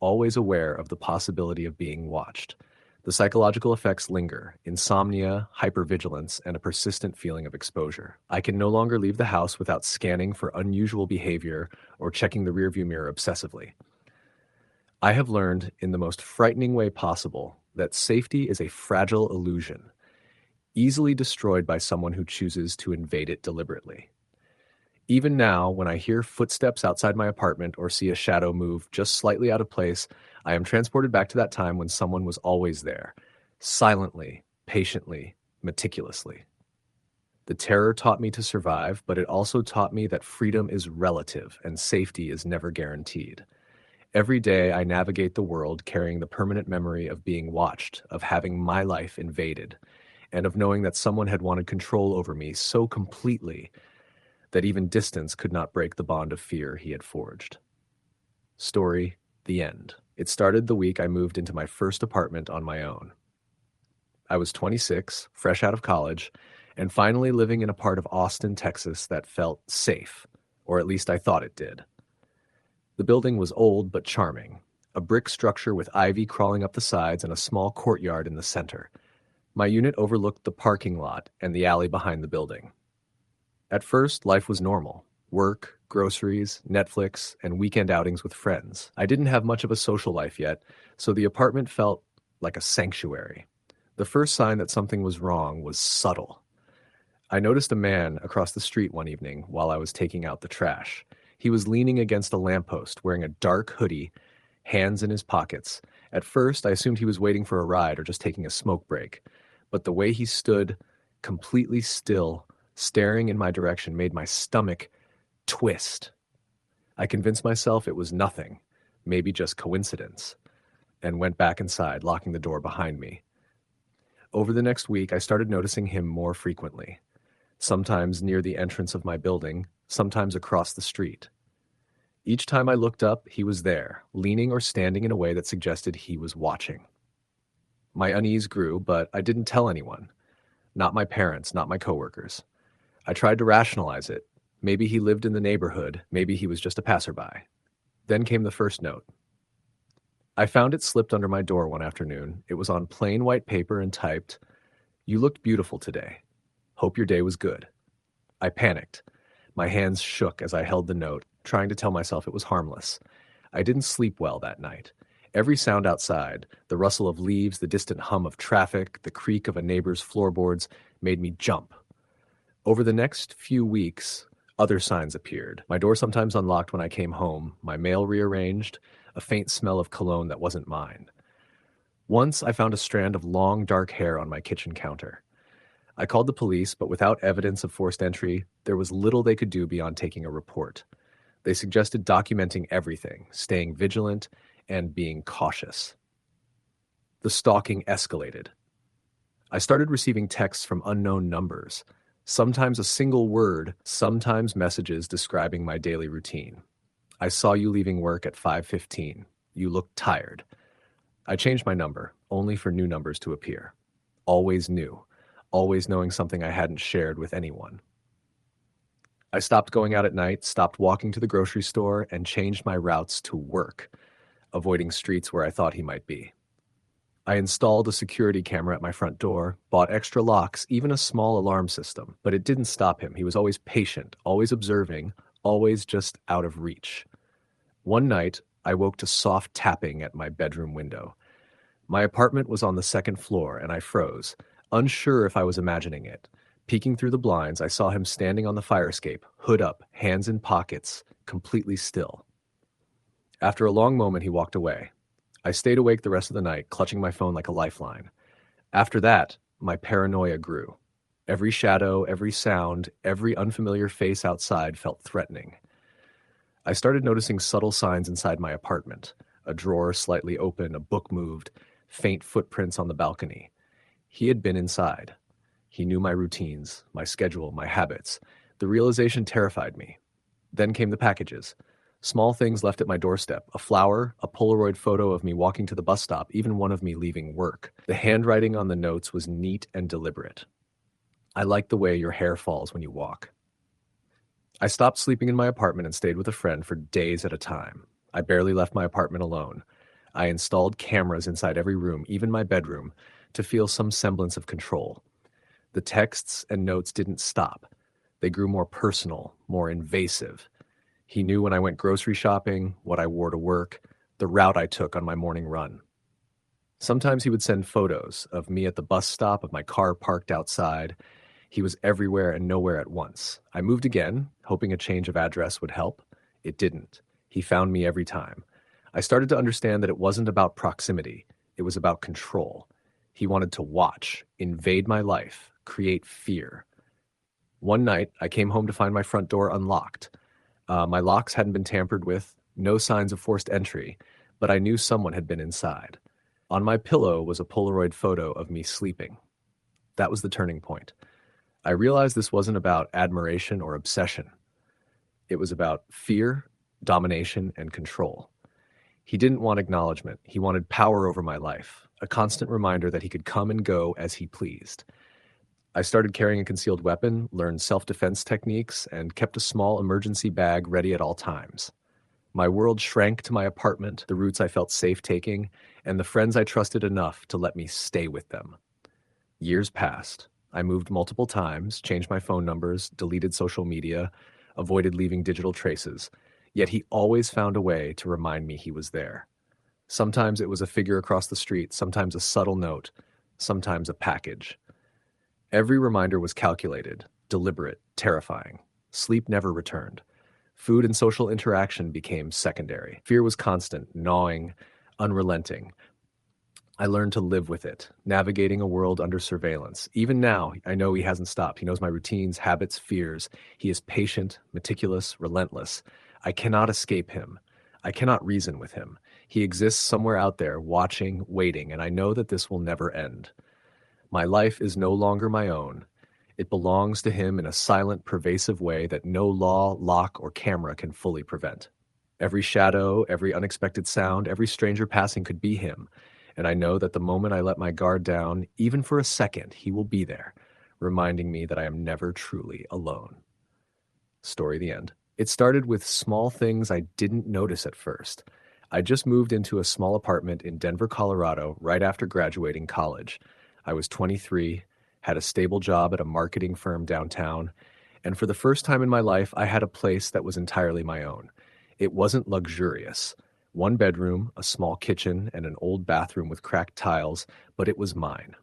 always aware of the possibility of being watched. The psychological effects linger: insomnia, hypervigilance, and a persistent feeling of exposure. I can no longer leave the house without scanning for unusual behavior or checking the rearview mirror obsessively. I have learned, in the most frightening way possible, that safety is a fragile illusion, easily destroyed by someone who chooses to invade it deliberately. Even now, when I hear footsteps outside my apartment or see a shadow move just slightly out of place, I am transported back to that time when someone was always there, silently, patiently, meticulously. The terror taught me to survive, but it also taught me that freedom is relative and safety is never guaranteed. Every day, I navigate the world carrying the permanent memory of being watched, of having my life invaded, and of knowing that someone had wanted control over me so completely that even distance could not break the bond of fear he had forged. Story: the end. It started the week I moved into my first apartment on my own. I was 26, fresh out of college, and finally living in a part of Austin, Texas that felt safe, or at least I thought it did. The building was old but charming, a brick structure with ivy crawling up the sides and a small courtyard in the center. My unit overlooked the parking lot and the alley behind the building. At first, life was normal: work, groceries, Netflix, and weekend outings with friends. I didn't have much of a social life yet, so the apartment felt like a sanctuary. The first sign that something was wrong was subtle. I noticed a man across the street one evening while I was taking out the trash. He was leaning against a lamppost, wearing a dark hoodie, hands in his pockets. At first, I assumed he was waiting for a ride or just taking a smoke break. But the way he stood, completely still, staring in my direction, made my stomach twist. I convinced myself it was nothing, maybe just coincidence, and went back inside, locking the door behind me. Over the next week, I started noticing him more frequently, sometimes near the entrance of my building, sometimes across the street. Each time I looked up, he was there, leaning or standing in a way that suggested he was watching. My unease grew, but I didn't tell anyone. Not my parents, not my coworkers. I tried to rationalize it. Maybe he lived in the neighborhood, maybe he was just a passerby. Then came the first note. I found it slipped under my door one afternoon. It was on plain white paper and typed, "You looked beautiful today. Hope your day was good." I panicked. My hands shook as I held the note, trying to tell myself it was harmless. I didn't sleep well that night. Every sound outside, the rustle of leaves, the distant hum of traffic, the creak of a neighbor's floorboards, made me jump. Over the next few weeks, other signs appeared. My door sometimes unlocked when I came home, my mail rearranged, a faint smell of cologne that wasn't mine. Once I found a strand of long, dark hair on my kitchen counter. I called the police, but without evidence of forced entry, there was little they could do beyond taking a report. They suggested documenting everything, staying vigilant, and being cautious. The stalking escalated. I started receiving texts from unknown numbers, sometimes a single word, sometimes messages describing my daily routine. "I saw you leaving work at 5:15. You looked tired." I changed my number, only for new numbers to appear. Always new, always knowing something I hadn't shared with anyone. I stopped going out at night, stopped walking to the grocery store, and changed my routes to work, avoiding streets where I thought he might be. I installed a security camera at my front door, bought extra locks, even a small alarm system, but it didn't stop him. He was always patient, always observing, always just out of reach. One night, I woke to soft tapping at my bedroom window. My apartment was on the second floor, and I froze, unsure if I was imagining it. Peeking through the blinds, I saw him standing on the fire escape, hood up, hands in pockets, completely still. After a long moment, he walked away. I stayed awake the rest of the night, clutching my phone like a lifeline. After that, my paranoia grew. Every shadow, every sound, every unfamiliar face outside felt threatening. I started noticing subtle signs inside my apartment: a drawer slightly open, a book moved, faint footprints on the balcony. He had been inside. He knew my routines, my schedule, my habits. The realization terrified me. Then came the packages. Small things left at my doorstep: a flower, a Polaroid photo of me walking to the bus stop, even one of me leaving work. The handwriting on the notes was neat and deliberate. "I like the way your hair falls when you walk." I stopped sleeping in my apartment and stayed with a friend for days at a time. I barely left my apartment alone. I installed cameras inside every room, even my bedroom, to feel some semblance of control. The texts and notes didn't stop. They grew more personal, more invasive. He knew when I went grocery shopping, what I wore to work, the route I took on my morning run. Sometimes he would send photos of me at the bus stop, of my car parked outside. He was everywhere and nowhere at once. I moved again, hoping a change of address would help. It didn't. He found me every time. I started to understand that it wasn't about proximity. It was about control. He wanted to watch, invade my life, create fear. One night, I came home to find my front door unlocked. My locks hadn't been tampered with, no signs of forced entry, but I knew someone had been inside. On my pillow was a Polaroid photo of me sleeping. That was the turning point. I realized this wasn't about admiration or obsession. It was about fear, domination, and control. He didn't want acknowledgement. He wanted power over my life, a constant reminder that he could come and go as he pleased. I started carrying a concealed weapon, learned self-defense techniques, and kept a small emergency bag ready at all times. My world shrank to my apartment, the routes I felt safe taking, and the friends I trusted enough to let me stay with them. Years passed. I moved multiple times, changed my phone numbers, deleted social media, avoided leaving digital traces. Yet he always found a way to remind me he was there. Sometimes it was a figure across the street, sometimes a subtle note, sometimes a package. Every reminder was calculated, deliberate, terrifying. Sleep never returned. Food and social interaction became secondary. Fear was constant, gnawing, unrelenting. I learned to live with it, navigating a world under surveillance. Even now, I know he hasn't stopped. He knows my routines, habits, fears. He is patient, meticulous, relentless. I cannot escape him. I cannot reason with him. He exists somewhere out there, watching, waiting, and I know that this will never end. My life is no longer my own. It belongs to him in a silent, pervasive way that no law, lock, or camera can fully prevent. Every shadow, every unexpected sound, every stranger passing could be him. And I know that the moment I let my guard down, even for a second, he will be there, reminding me that I am never truly alone. Story the end. It started with small things I didn't notice at first. I just moved into a small apartment in Denver, Colorado, right after graduating college. I was 23, had a stable job at a marketing firm downtown, and for the first time in my life, I had a place that was entirely my own. It wasn't luxurious. One bedroom, a small kitchen, and an old bathroom with cracked tiles, but it was mine.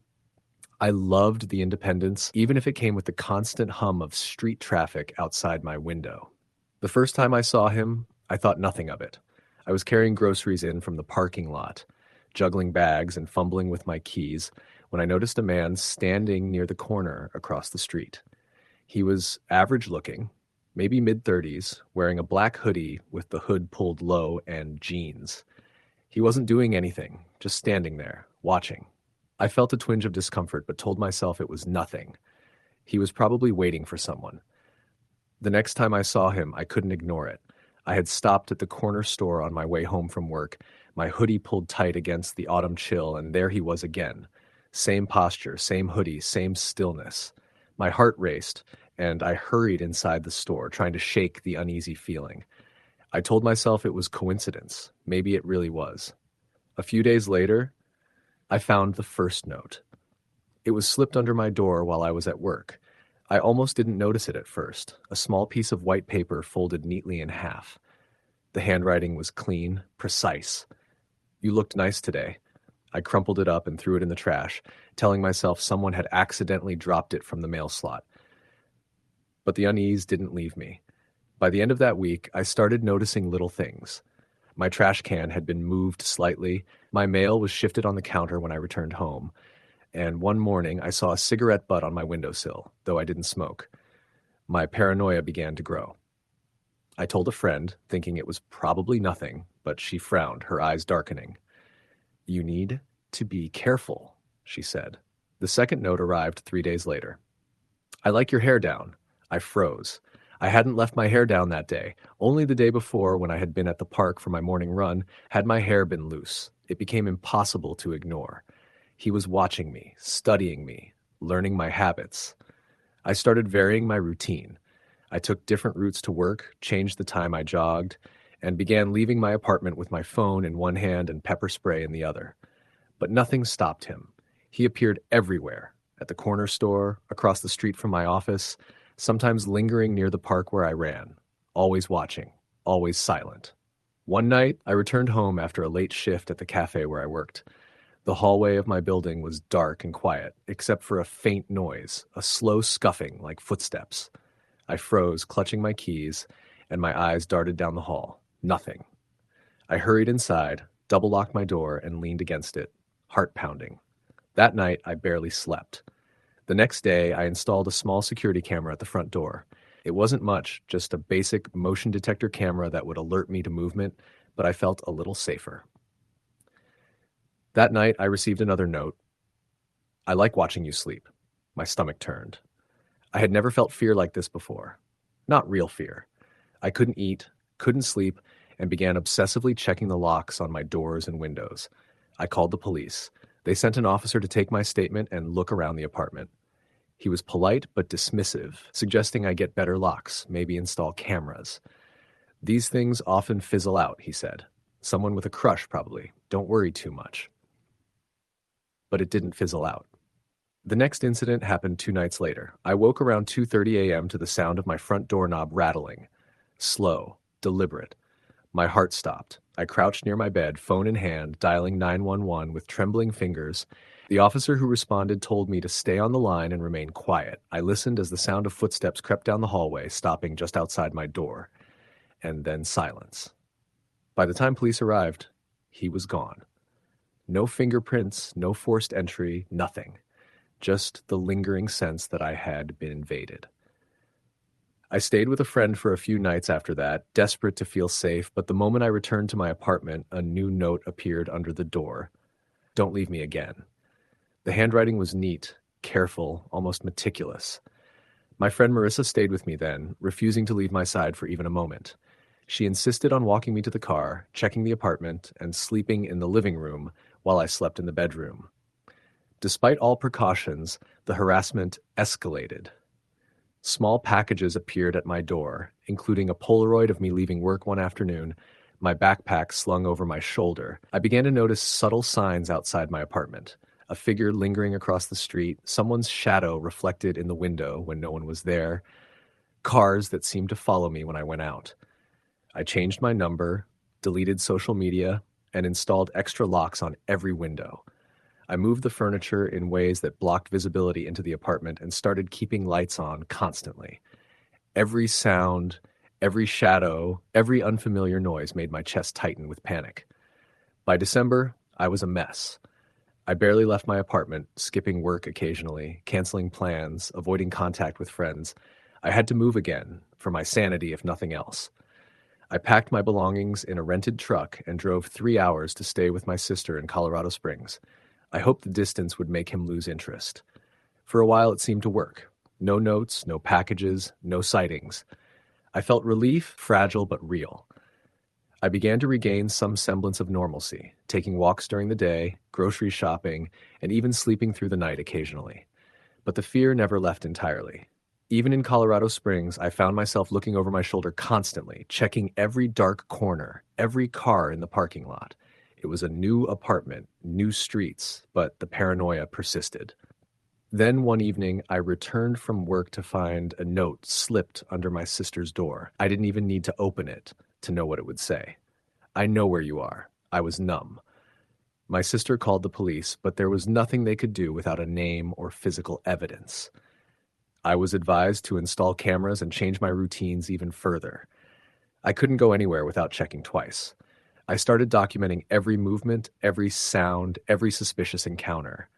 I loved the independence, even if it came with the constant hum of street traffic outside my window. The first time I saw him, I thought nothing of it. I was carrying groceries in from the parking lot, juggling bags and fumbling with my keys, when I noticed a man standing near the corner across the street. He was average-looking, maybe mid-30s, wearing a black hoodie with the hood pulled low and jeans. He wasn't doing anything, just standing there, watching. I felt a twinge of discomfort, but told myself it was nothing. He was probably waiting for someone. The next time I saw him, I couldn't ignore it. I had stopped at the corner store on my way home from work, my hoodie pulled tight against the autumn chill, and there he was again. Same posture, same hoodie, same stillness. My heart raced, and I hurried inside the store, trying to shake the uneasy feeling. I told myself it was coincidence. Maybe it really was. A few days later, I found the first note. It was slipped under my door while I was at work. I almost didn't notice it at first, a small piece of white paper folded neatly in half. The handwriting was clean, precise. "You looked nice today." I crumpled it up and threw it in the trash, telling myself someone had accidentally dropped it from the mail slot. But the unease didn't leave me. By the end of that week, I started noticing little things. My trash can had been moved slightly, my mail was shifted on the counter when I returned home, and one morning I saw a cigarette butt on my windowsill, though I didn't smoke. My paranoia began to grow. I told a friend, thinking it was probably nothing, but she frowned, her eyes darkening. "You need to be careful," she said. The second note arrived 3 days later. "I like your hair down." I froze. I hadn't left my hair down that day. Only the day before, when I had been at the park for my morning run, had my hair been loose. It became impossible to ignore. He was watching me, studying me, learning my habits. I started varying my routine. I took different routes to work, changed the time I jogged, and began leaving my apartment with my phone in one hand and pepper spray in the other. But nothing stopped him. He appeared everywhere, at the corner store, across the street from my office, sometimes lingering near the park where I ran, always watching, always silent. One night, I returned home after a late shift at the cafe where I worked. The hallway of my building was dark and quiet, except for a faint noise, a slow scuffing like footsteps. I froze, clutching my keys, and my eyes darted down the hall. Nothing. I hurried inside, double-locked my door, and leaned against it, heart pounding. That night, I barely slept. The next day, I installed a small security camera at the front door. It wasn't much, just a basic motion detector camera that would alert me to movement, but I felt a little safer. That night, I received another note. I like watching you sleep. My stomach turned. I had never felt fear like this before. Not real fear. I couldn't eat, couldn't sleep, and began obsessively checking the locks on my doors and windows. I called the police. They sent an officer to take my statement and look around the apartment. He was polite but dismissive, suggesting I get better locks, maybe install cameras. These things often fizzle out, he said. Someone with a crush, probably. Don't worry too much. But it didn't fizzle out. The next incident happened 2 nights later. I woke around 2:30 a.m. to the sound of my front doorknob rattling. Slow, deliberate. My heart stopped. I crouched near my bed, phone in hand, dialing 911 with trembling fingers. The officer who responded told me to stay on the line and remain quiet. I listened as the sound of footsteps crept down the hallway, stopping just outside my door. And then silence. By the time police arrived, he was gone. No fingerprints, no forced entry, nothing. Just the lingering sense that I had been invaded. I stayed with a friend for a few nights after that, desperate to feel safe, but the moment I returned to my apartment, a new note appeared under the door. Don't leave me again. The handwriting was neat, careful, almost meticulous. My friend Marissa stayed with me then, refusing to leave my side for even a moment. She insisted on walking me to the car, checking the apartment, and sleeping in the living room while I slept in the bedroom. Despite all precautions, the harassment escalated. Small packages appeared at my door, including a Polaroid of me leaving work one afternoon, my backpack slung over my shoulder. I began to notice subtle signs outside my apartment. A figure lingering across the street, someone's shadow reflected in the window when no one was there, cars that seemed to follow me when I went out. I changed my number, deleted social media, and installed extra locks on every window. I moved the furniture in ways that blocked visibility into the apartment and started keeping lights on constantly. Every sound, every shadow, every unfamiliar noise made my chest tighten with panic. By December, I was a mess. I barely left my apartment, skipping work occasionally, canceling plans, avoiding contact with friends. I had to move again, for my sanity if nothing else. I packed my belongings in a rented truck and drove 3 hours to stay with my sister in Colorado Springs. I hoped the distance would make him lose interest. For a while it seemed to work. No notes, no packages, no sightings. I felt relief, fragile but real. I began to regain some semblance of normalcy, taking walks during the day, grocery shopping, and even sleeping through the night occasionally. But the fear never left entirely. Even in Colorado Springs, I found myself looking over my shoulder constantly, checking every dark corner, every car in the parking lot. It was a new apartment, new streets, but the paranoia persisted. Then one evening, I returned from work to find a note slipped under my sister's door. I didn't even need to open it to know what it would say. I know where you are. I was numb. My sister called the police, but there was nothing they could do without a name or physical evidence. I was advised to install cameras and change my routines even further. I couldn't go anywhere without checking twice. I started documenting every movement, every sound, every suspicious encounter.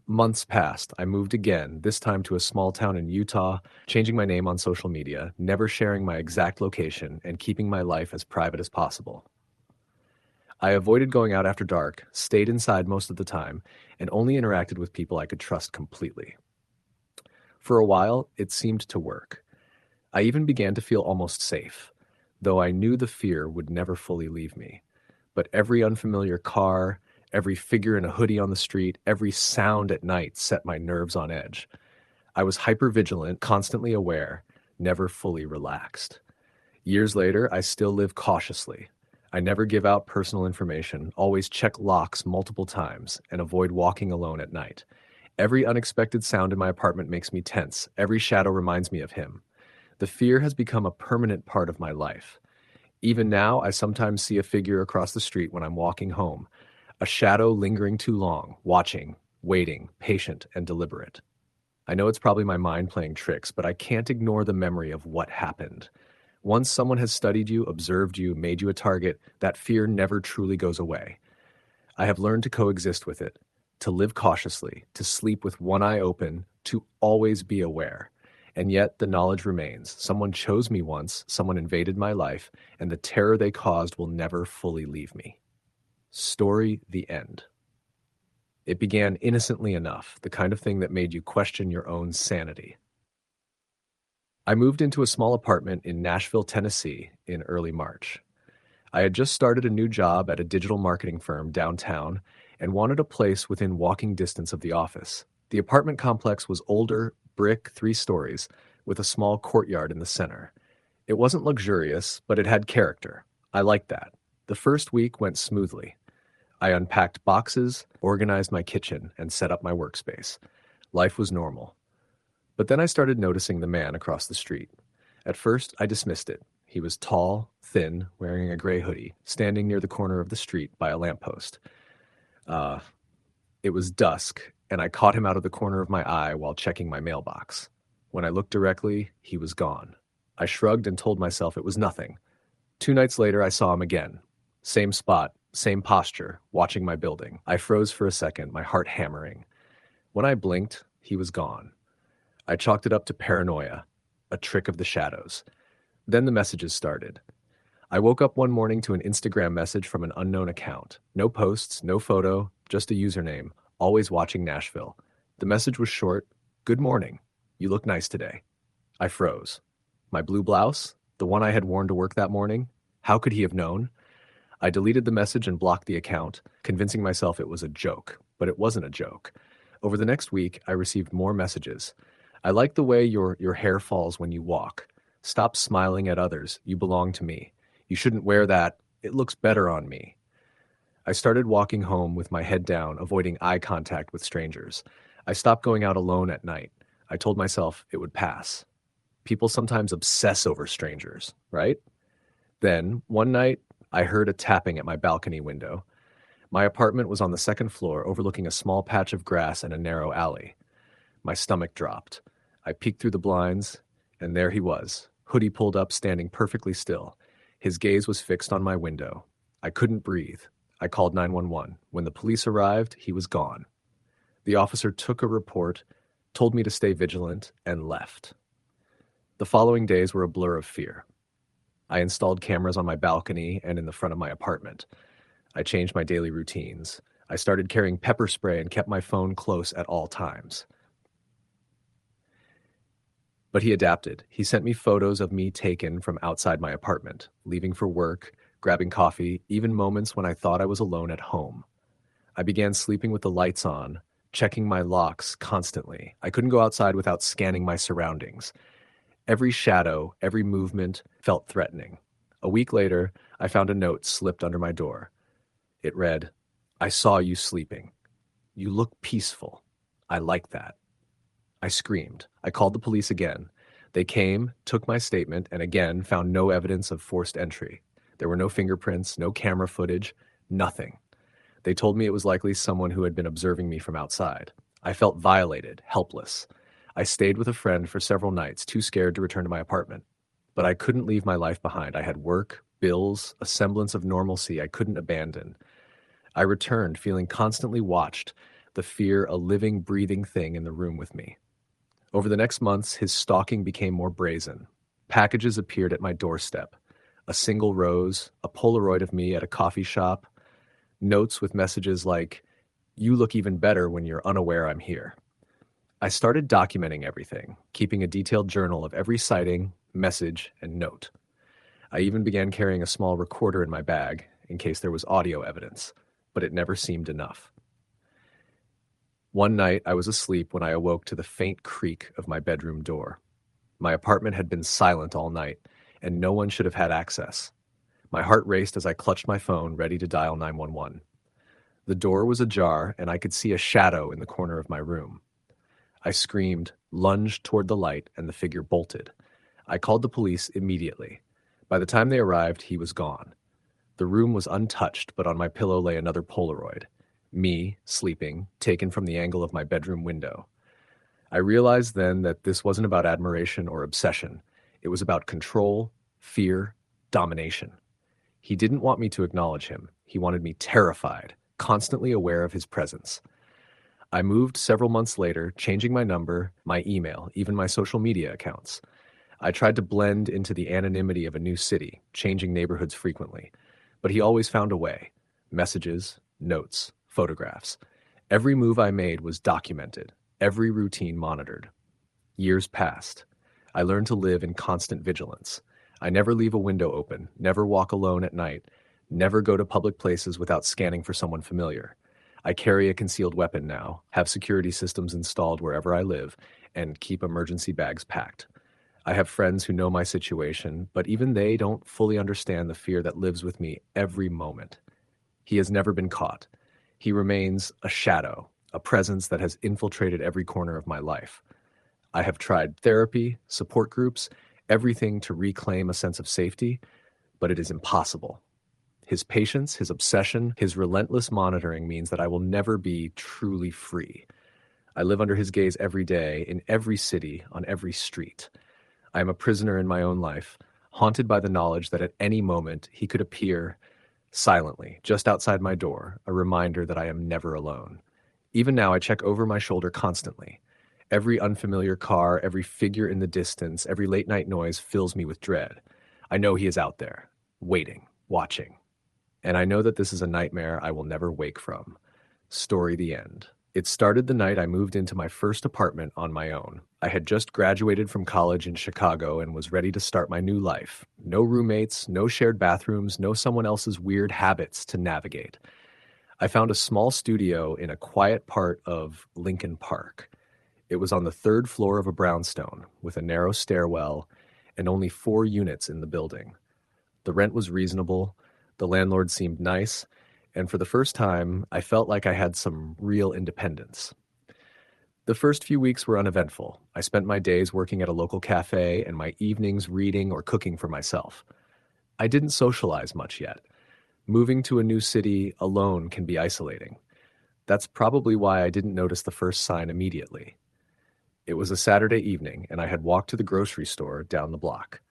Months passed. I moved again, this time to a small town in Utah, changing my name on social media, never sharing my exact location, and keeping my life as private as possible. I avoided going out after dark, stayed inside most of the time, and only interacted with people I could trust completely. For a while, it seemed to work. I even began to feel almost safe, though I knew the fear would never fully leave me. But every unfamiliar car, every figure in a hoodie on the street, every sound at night set my nerves on edge. I was hypervigilant, constantly aware, never fully relaxed. Years later, I still live cautiously. I never give out personal information, always check locks multiple times, and avoid walking alone at night. Every unexpected sound in my apartment makes me tense. Every shadow reminds me of him. The fear has become a permanent part of my life. Even now, I sometimes see a figure across the street when I'm walking home, a shadow lingering too long, watching, waiting, patient, and deliberate. I know it's probably my mind playing tricks, but I can't ignore the memory of what happened. Once someone has studied you, observed you, made you a target, that fear never truly goes away. I have learned to coexist with it, to live cautiously, to sleep with one eye open, to always be aware. And yet the knowledge remains. Someone chose me once, someone invaded my life, and the terror they caused will never fully leave me. Story the end. It began innocently enough, the kind of thing that made you question your own sanity. I moved into a small apartment in Nashville, Tennessee in early March. I had just started a new job at a digital marketing firm downtown and wanted a place within walking distance of the office. The apartment complex was older, brick, 3 stories, with a small courtyard in the center. It wasn't luxurious, but it had character. I liked that. The first week went smoothly. I unpacked boxes, organized my kitchen, and set up my workspace. Life was normal. But then I started noticing the man across the street. At first, I dismissed it. He was tall, thin, wearing a gray hoodie, standing near the corner of the street by a lamppost. Uh, it was dusk, and I caught him out of the corner of my eye while checking my mailbox. When I looked directly, he was gone. I shrugged and told myself it was nothing. 2 nights later, I saw him again. Same spot, same posture, watching my building. I froze for a second, my heart hammering. When I blinked, he was gone. I chalked it up to paranoia, a trick of the shadows. Then the messages started. I woke up one morning to an Instagram message from an unknown account. No posts, no photo, just a username, always watching Nashville. The message was short, "Good morning. You look nice today." I froze. My blue blouse? The one I had worn to work that morning? How could he have known? I deleted the message and blocked the account, convincing myself it was a joke. But it wasn't a joke. Over the next week, I received more messages. "I like the way your hair falls when you walk. Stop smiling at others. You belong to me. You shouldn't wear that. It looks better on me." I started walking home with my head down, avoiding eye contact with strangers. I stopped going out alone at night. I told myself it would pass. People sometimes obsess over strangers, right? Then, one night, I heard a tapping at my balcony window. My apartment was on the second floor, overlooking a small patch of grass and a narrow alley. My stomach dropped. I peeked through the blinds, and there he was, hoodie pulled up, standing perfectly still. His gaze was fixed on my window. I couldn't breathe. I called 911. When the police arrived, he was gone. The officer took a report, told me to stay vigilant, and left. The following days were a blur of fear. I installed cameras on my balcony and in the front of my apartment. I changed my daily routines. I started carrying pepper spray and kept my phone close at all times. But he adapted. He sent me photos of me taken from outside my apartment, leaving for work, grabbing coffee, even moments when I thought I was alone at home. I began sleeping with the lights on, checking my locks constantly. I couldn't go outside without scanning my surroundings. Every shadow, every movement felt threatening. A week later, I found a note slipped under my door. It read, "I saw you sleeping. You look peaceful. I like that." I screamed. I called the police again. They came, took my statement, and again found no evidence of forced entry. There were no fingerprints, no camera footage, nothing. They told me it was likely someone who had been observing me from outside. I felt violated, helpless. I stayed with a friend for several nights, too scared to return to my apartment. But I couldn't leave my life behind. I had work, bills, a semblance of normalcy I couldn't abandon. I returned, feeling constantly watched, the fear a living, breathing thing in the room with me. Over the next months, his stalking became more brazen. Packages appeared at my doorstep. A single rose, a Polaroid of me at a coffee shop, notes with messages like, "You look even better when you're unaware I'm here." I started documenting everything, keeping a detailed journal of every sighting, message, and note. I even began carrying a small recorder in my bag in case there was audio evidence, but it never seemed enough. One night, I was asleep when I awoke to the faint creak of my bedroom door. My apartment had been silent all night, and no one should have had access. My heart raced as I clutched my phone, ready to dial 911. The door was ajar, and I could see a shadow in the corner of my room. I screamed, lunged toward the light, and the figure bolted. I called the police immediately. By the time they arrived, he was gone. The room was untouched, but on my pillow lay another Polaroid. Me, sleeping, taken from the angle of my bedroom window. I realized then that this wasn't about admiration or obsession. It was about control, fear, domination. He didn't want me to acknowledge him. He wanted me terrified, constantly aware of his presence. I moved several months later, changing my number, my email, even my social media accounts. I tried to blend into the anonymity of a new city, changing neighborhoods frequently. But he always found a way. Messages, notes, photographs. Every move I made was documented, every routine monitored. Years passed. I learned to live in constant vigilance. I never leave a window open, never walk alone at night, never go to public places without scanning for someone familiar. I carry a concealed weapon now, have security systems installed wherever I live, and keep emergency bags packed. I have friends who know my situation, but even they don't fully understand the fear that lives with me every moment. He has never been caught. He remains a shadow, a presence that has infiltrated every corner of my life. I have tried therapy, support groups, everything to reclaim a sense of safety, but it is impossible. His patience, his obsession, his relentless monitoring means that I will never be truly free. I live under his gaze every day, in every city, on every street. I am a prisoner in my own life, haunted by the knowledge that at any moment he could appear silently, just outside my door, a reminder that I am never alone. Even now, I check over my shoulder constantly. Every unfamiliar car, every figure in the distance, every late night noise fills me with dread. I know he is out there, waiting, watching. And I know that this is a nightmare I will never wake from. Story the end. It started the night I moved into my first apartment on my own. I had just graduated from college in Chicago and was ready to start my new life. No roommates, no shared bathrooms, no someone else's weird habits to navigate. I found a small studio in a quiet part of Lincoln Park. It was on the third floor of a brownstone, with a narrow stairwell and only 4 units in the building. The rent was reasonable, the landlord seemed nice, and for the first time, I felt like I had some real independence. The first few weeks were uneventful. I spent my days working at a local cafe and my evenings reading or cooking for myself. I didn't socialize much yet. Moving to a new city alone can be isolating. That's probably why I didn't notice the first sign immediately. It was a Saturday evening, and I had walked to the grocery store down the block.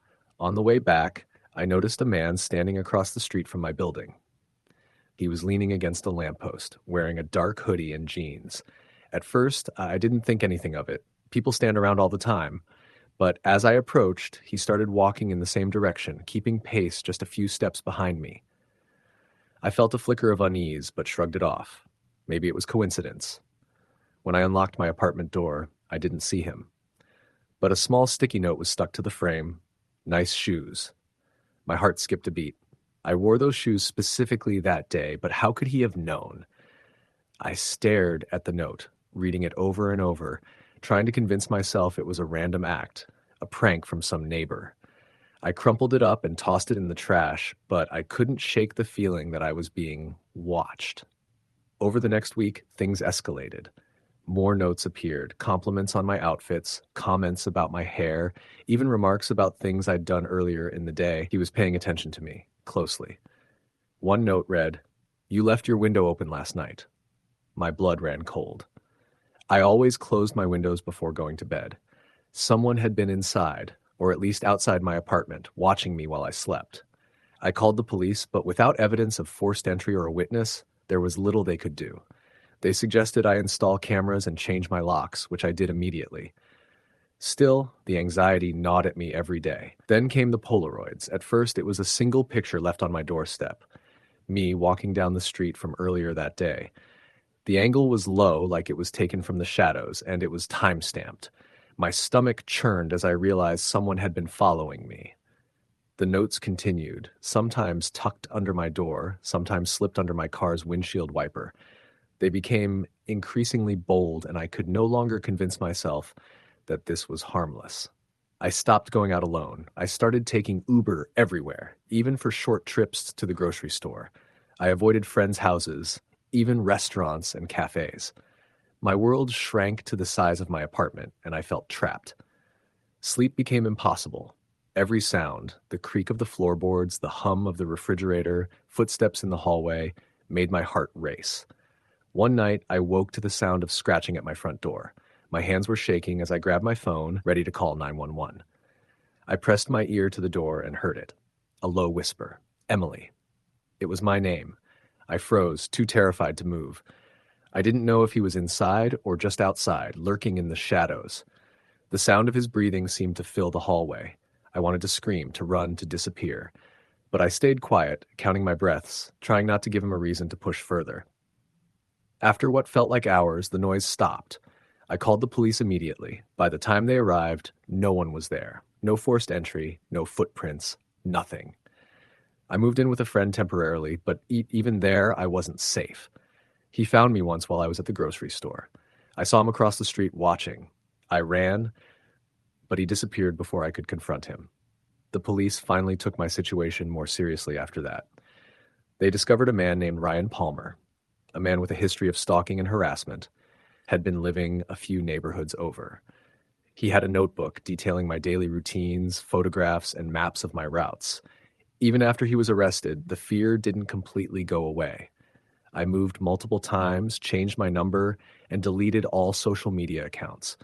On the way back, I noticed a man standing across the street from my building. He was leaning against a lamppost, wearing a dark hoodie and jeans. At first, I didn't think anything of it. People stand around all the time. But as I approached, he started walking in the same direction, keeping pace just a few steps behind me. I felt a flicker of unease, but shrugged it off. Maybe it was coincidence. When I unlocked my apartment door, I didn't see him. But a small sticky note was stuck to the frame. Nice shoes. My heart skipped a beat. I wore those shoes specifically that day, but how could he have known? I stared at the note, reading it over and over, trying to convince myself it was a random act, a prank from some neighbor. I crumpled it up and tossed it in the trash, but I couldn't shake the feeling that I was being watched. Over the next week, things escalated. More notes appeared, compliments on my outfits, comments about my hair, even remarks about things I'd done earlier in the day. He was paying attention to me, closely. One note read, "You left your window open last night." My blood ran cold. I always closed my windows before going to bed. Someone had been inside, or at least outside my apartment, watching me while I slept. I called the police, but without evidence of forced entry or a witness, there was little they could do. They suggested I install cameras and change my locks, which I did immediately. Still, the anxiety gnawed at me every day. Then came the Polaroids. At first, it was a single picture left on my doorstep. Me walking down the street from earlier that day. The angle was low, like it was taken from the shadows, and it was time-stamped. My stomach churned as I realized someone had been following me. The notes continued, sometimes tucked under my door, sometimes slipped under my car's windshield wiper. They became increasingly bold, and I could no longer convince myself that this was harmless. I stopped going out alone. I started taking Uber everywhere, even for short trips to the grocery store. I avoided friends' houses, even restaurants and cafes. My world shrank to the size of my apartment, and I felt trapped. Sleep became impossible. Every sound, the creak of the floorboards, the hum of the refrigerator, footsteps in the hallway, made my heart race. One night, I woke to the sound of scratching at my front door. My hands were shaking as I grabbed my phone, ready to call 911. I pressed my ear to the door and heard it. A low whisper. Emily. It was my name. I froze, too terrified to move. I didn't know if he was inside or just outside, lurking in the shadows. The sound of his breathing seemed to fill the hallway. I wanted to scream, to run, to disappear. But I stayed quiet, counting my breaths, trying not to give him a reason to push further. After what felt like hours, the noise stopped. I called the police immediately. By the time they arrived, no one was there. No forced entry, no footprints, nothing. I moved in with a friend temporarily, but even there, I wasn't safe. He found me once while I was at the grocery store. I saw him across the street watching. I ran, but he disappeared before I could confront him. The police finally took my situation more seriously after that. They discovered a man named Ryan Palmer, a man with a history of stalking and harassment, had been living a few neighborhoods over. He had a notebook detailing my daily routines, photographs, and maps of my routes. Even after he was arrested, the fear didn't completely go away. I moved multiple times, changed my number, and deleted all social media accounts.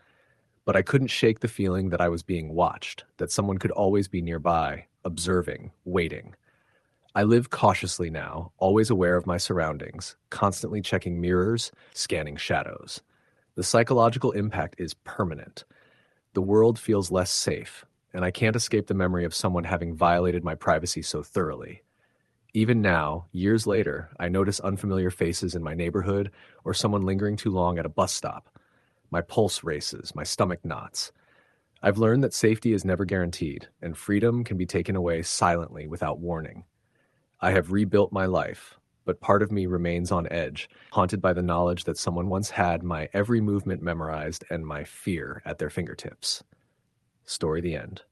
But I couldn't shake the feeling that I was being watched, that someone could always be nearby, observing, waiting. I live cautiously now, always aware of my surroundings, constantly checking mirrors, scanning shadows. The psychological impact is permanent. The world feels less safe, and I can't escape the memory of someone having violated my privacy so thoroughly. Even now, years later, I notice unfamiliar faces in my neighborhood or someone lingering too long at a bus stop. My pulse races, my stomach knots. I've learned that safety is never guaranteed, and freedom can be taken away silently without warning. I have rebuilt my life, but part of me remains on edge, haunted by the knowledge that someone once had my every movement memorized and my fear at their fingertips. Story the end.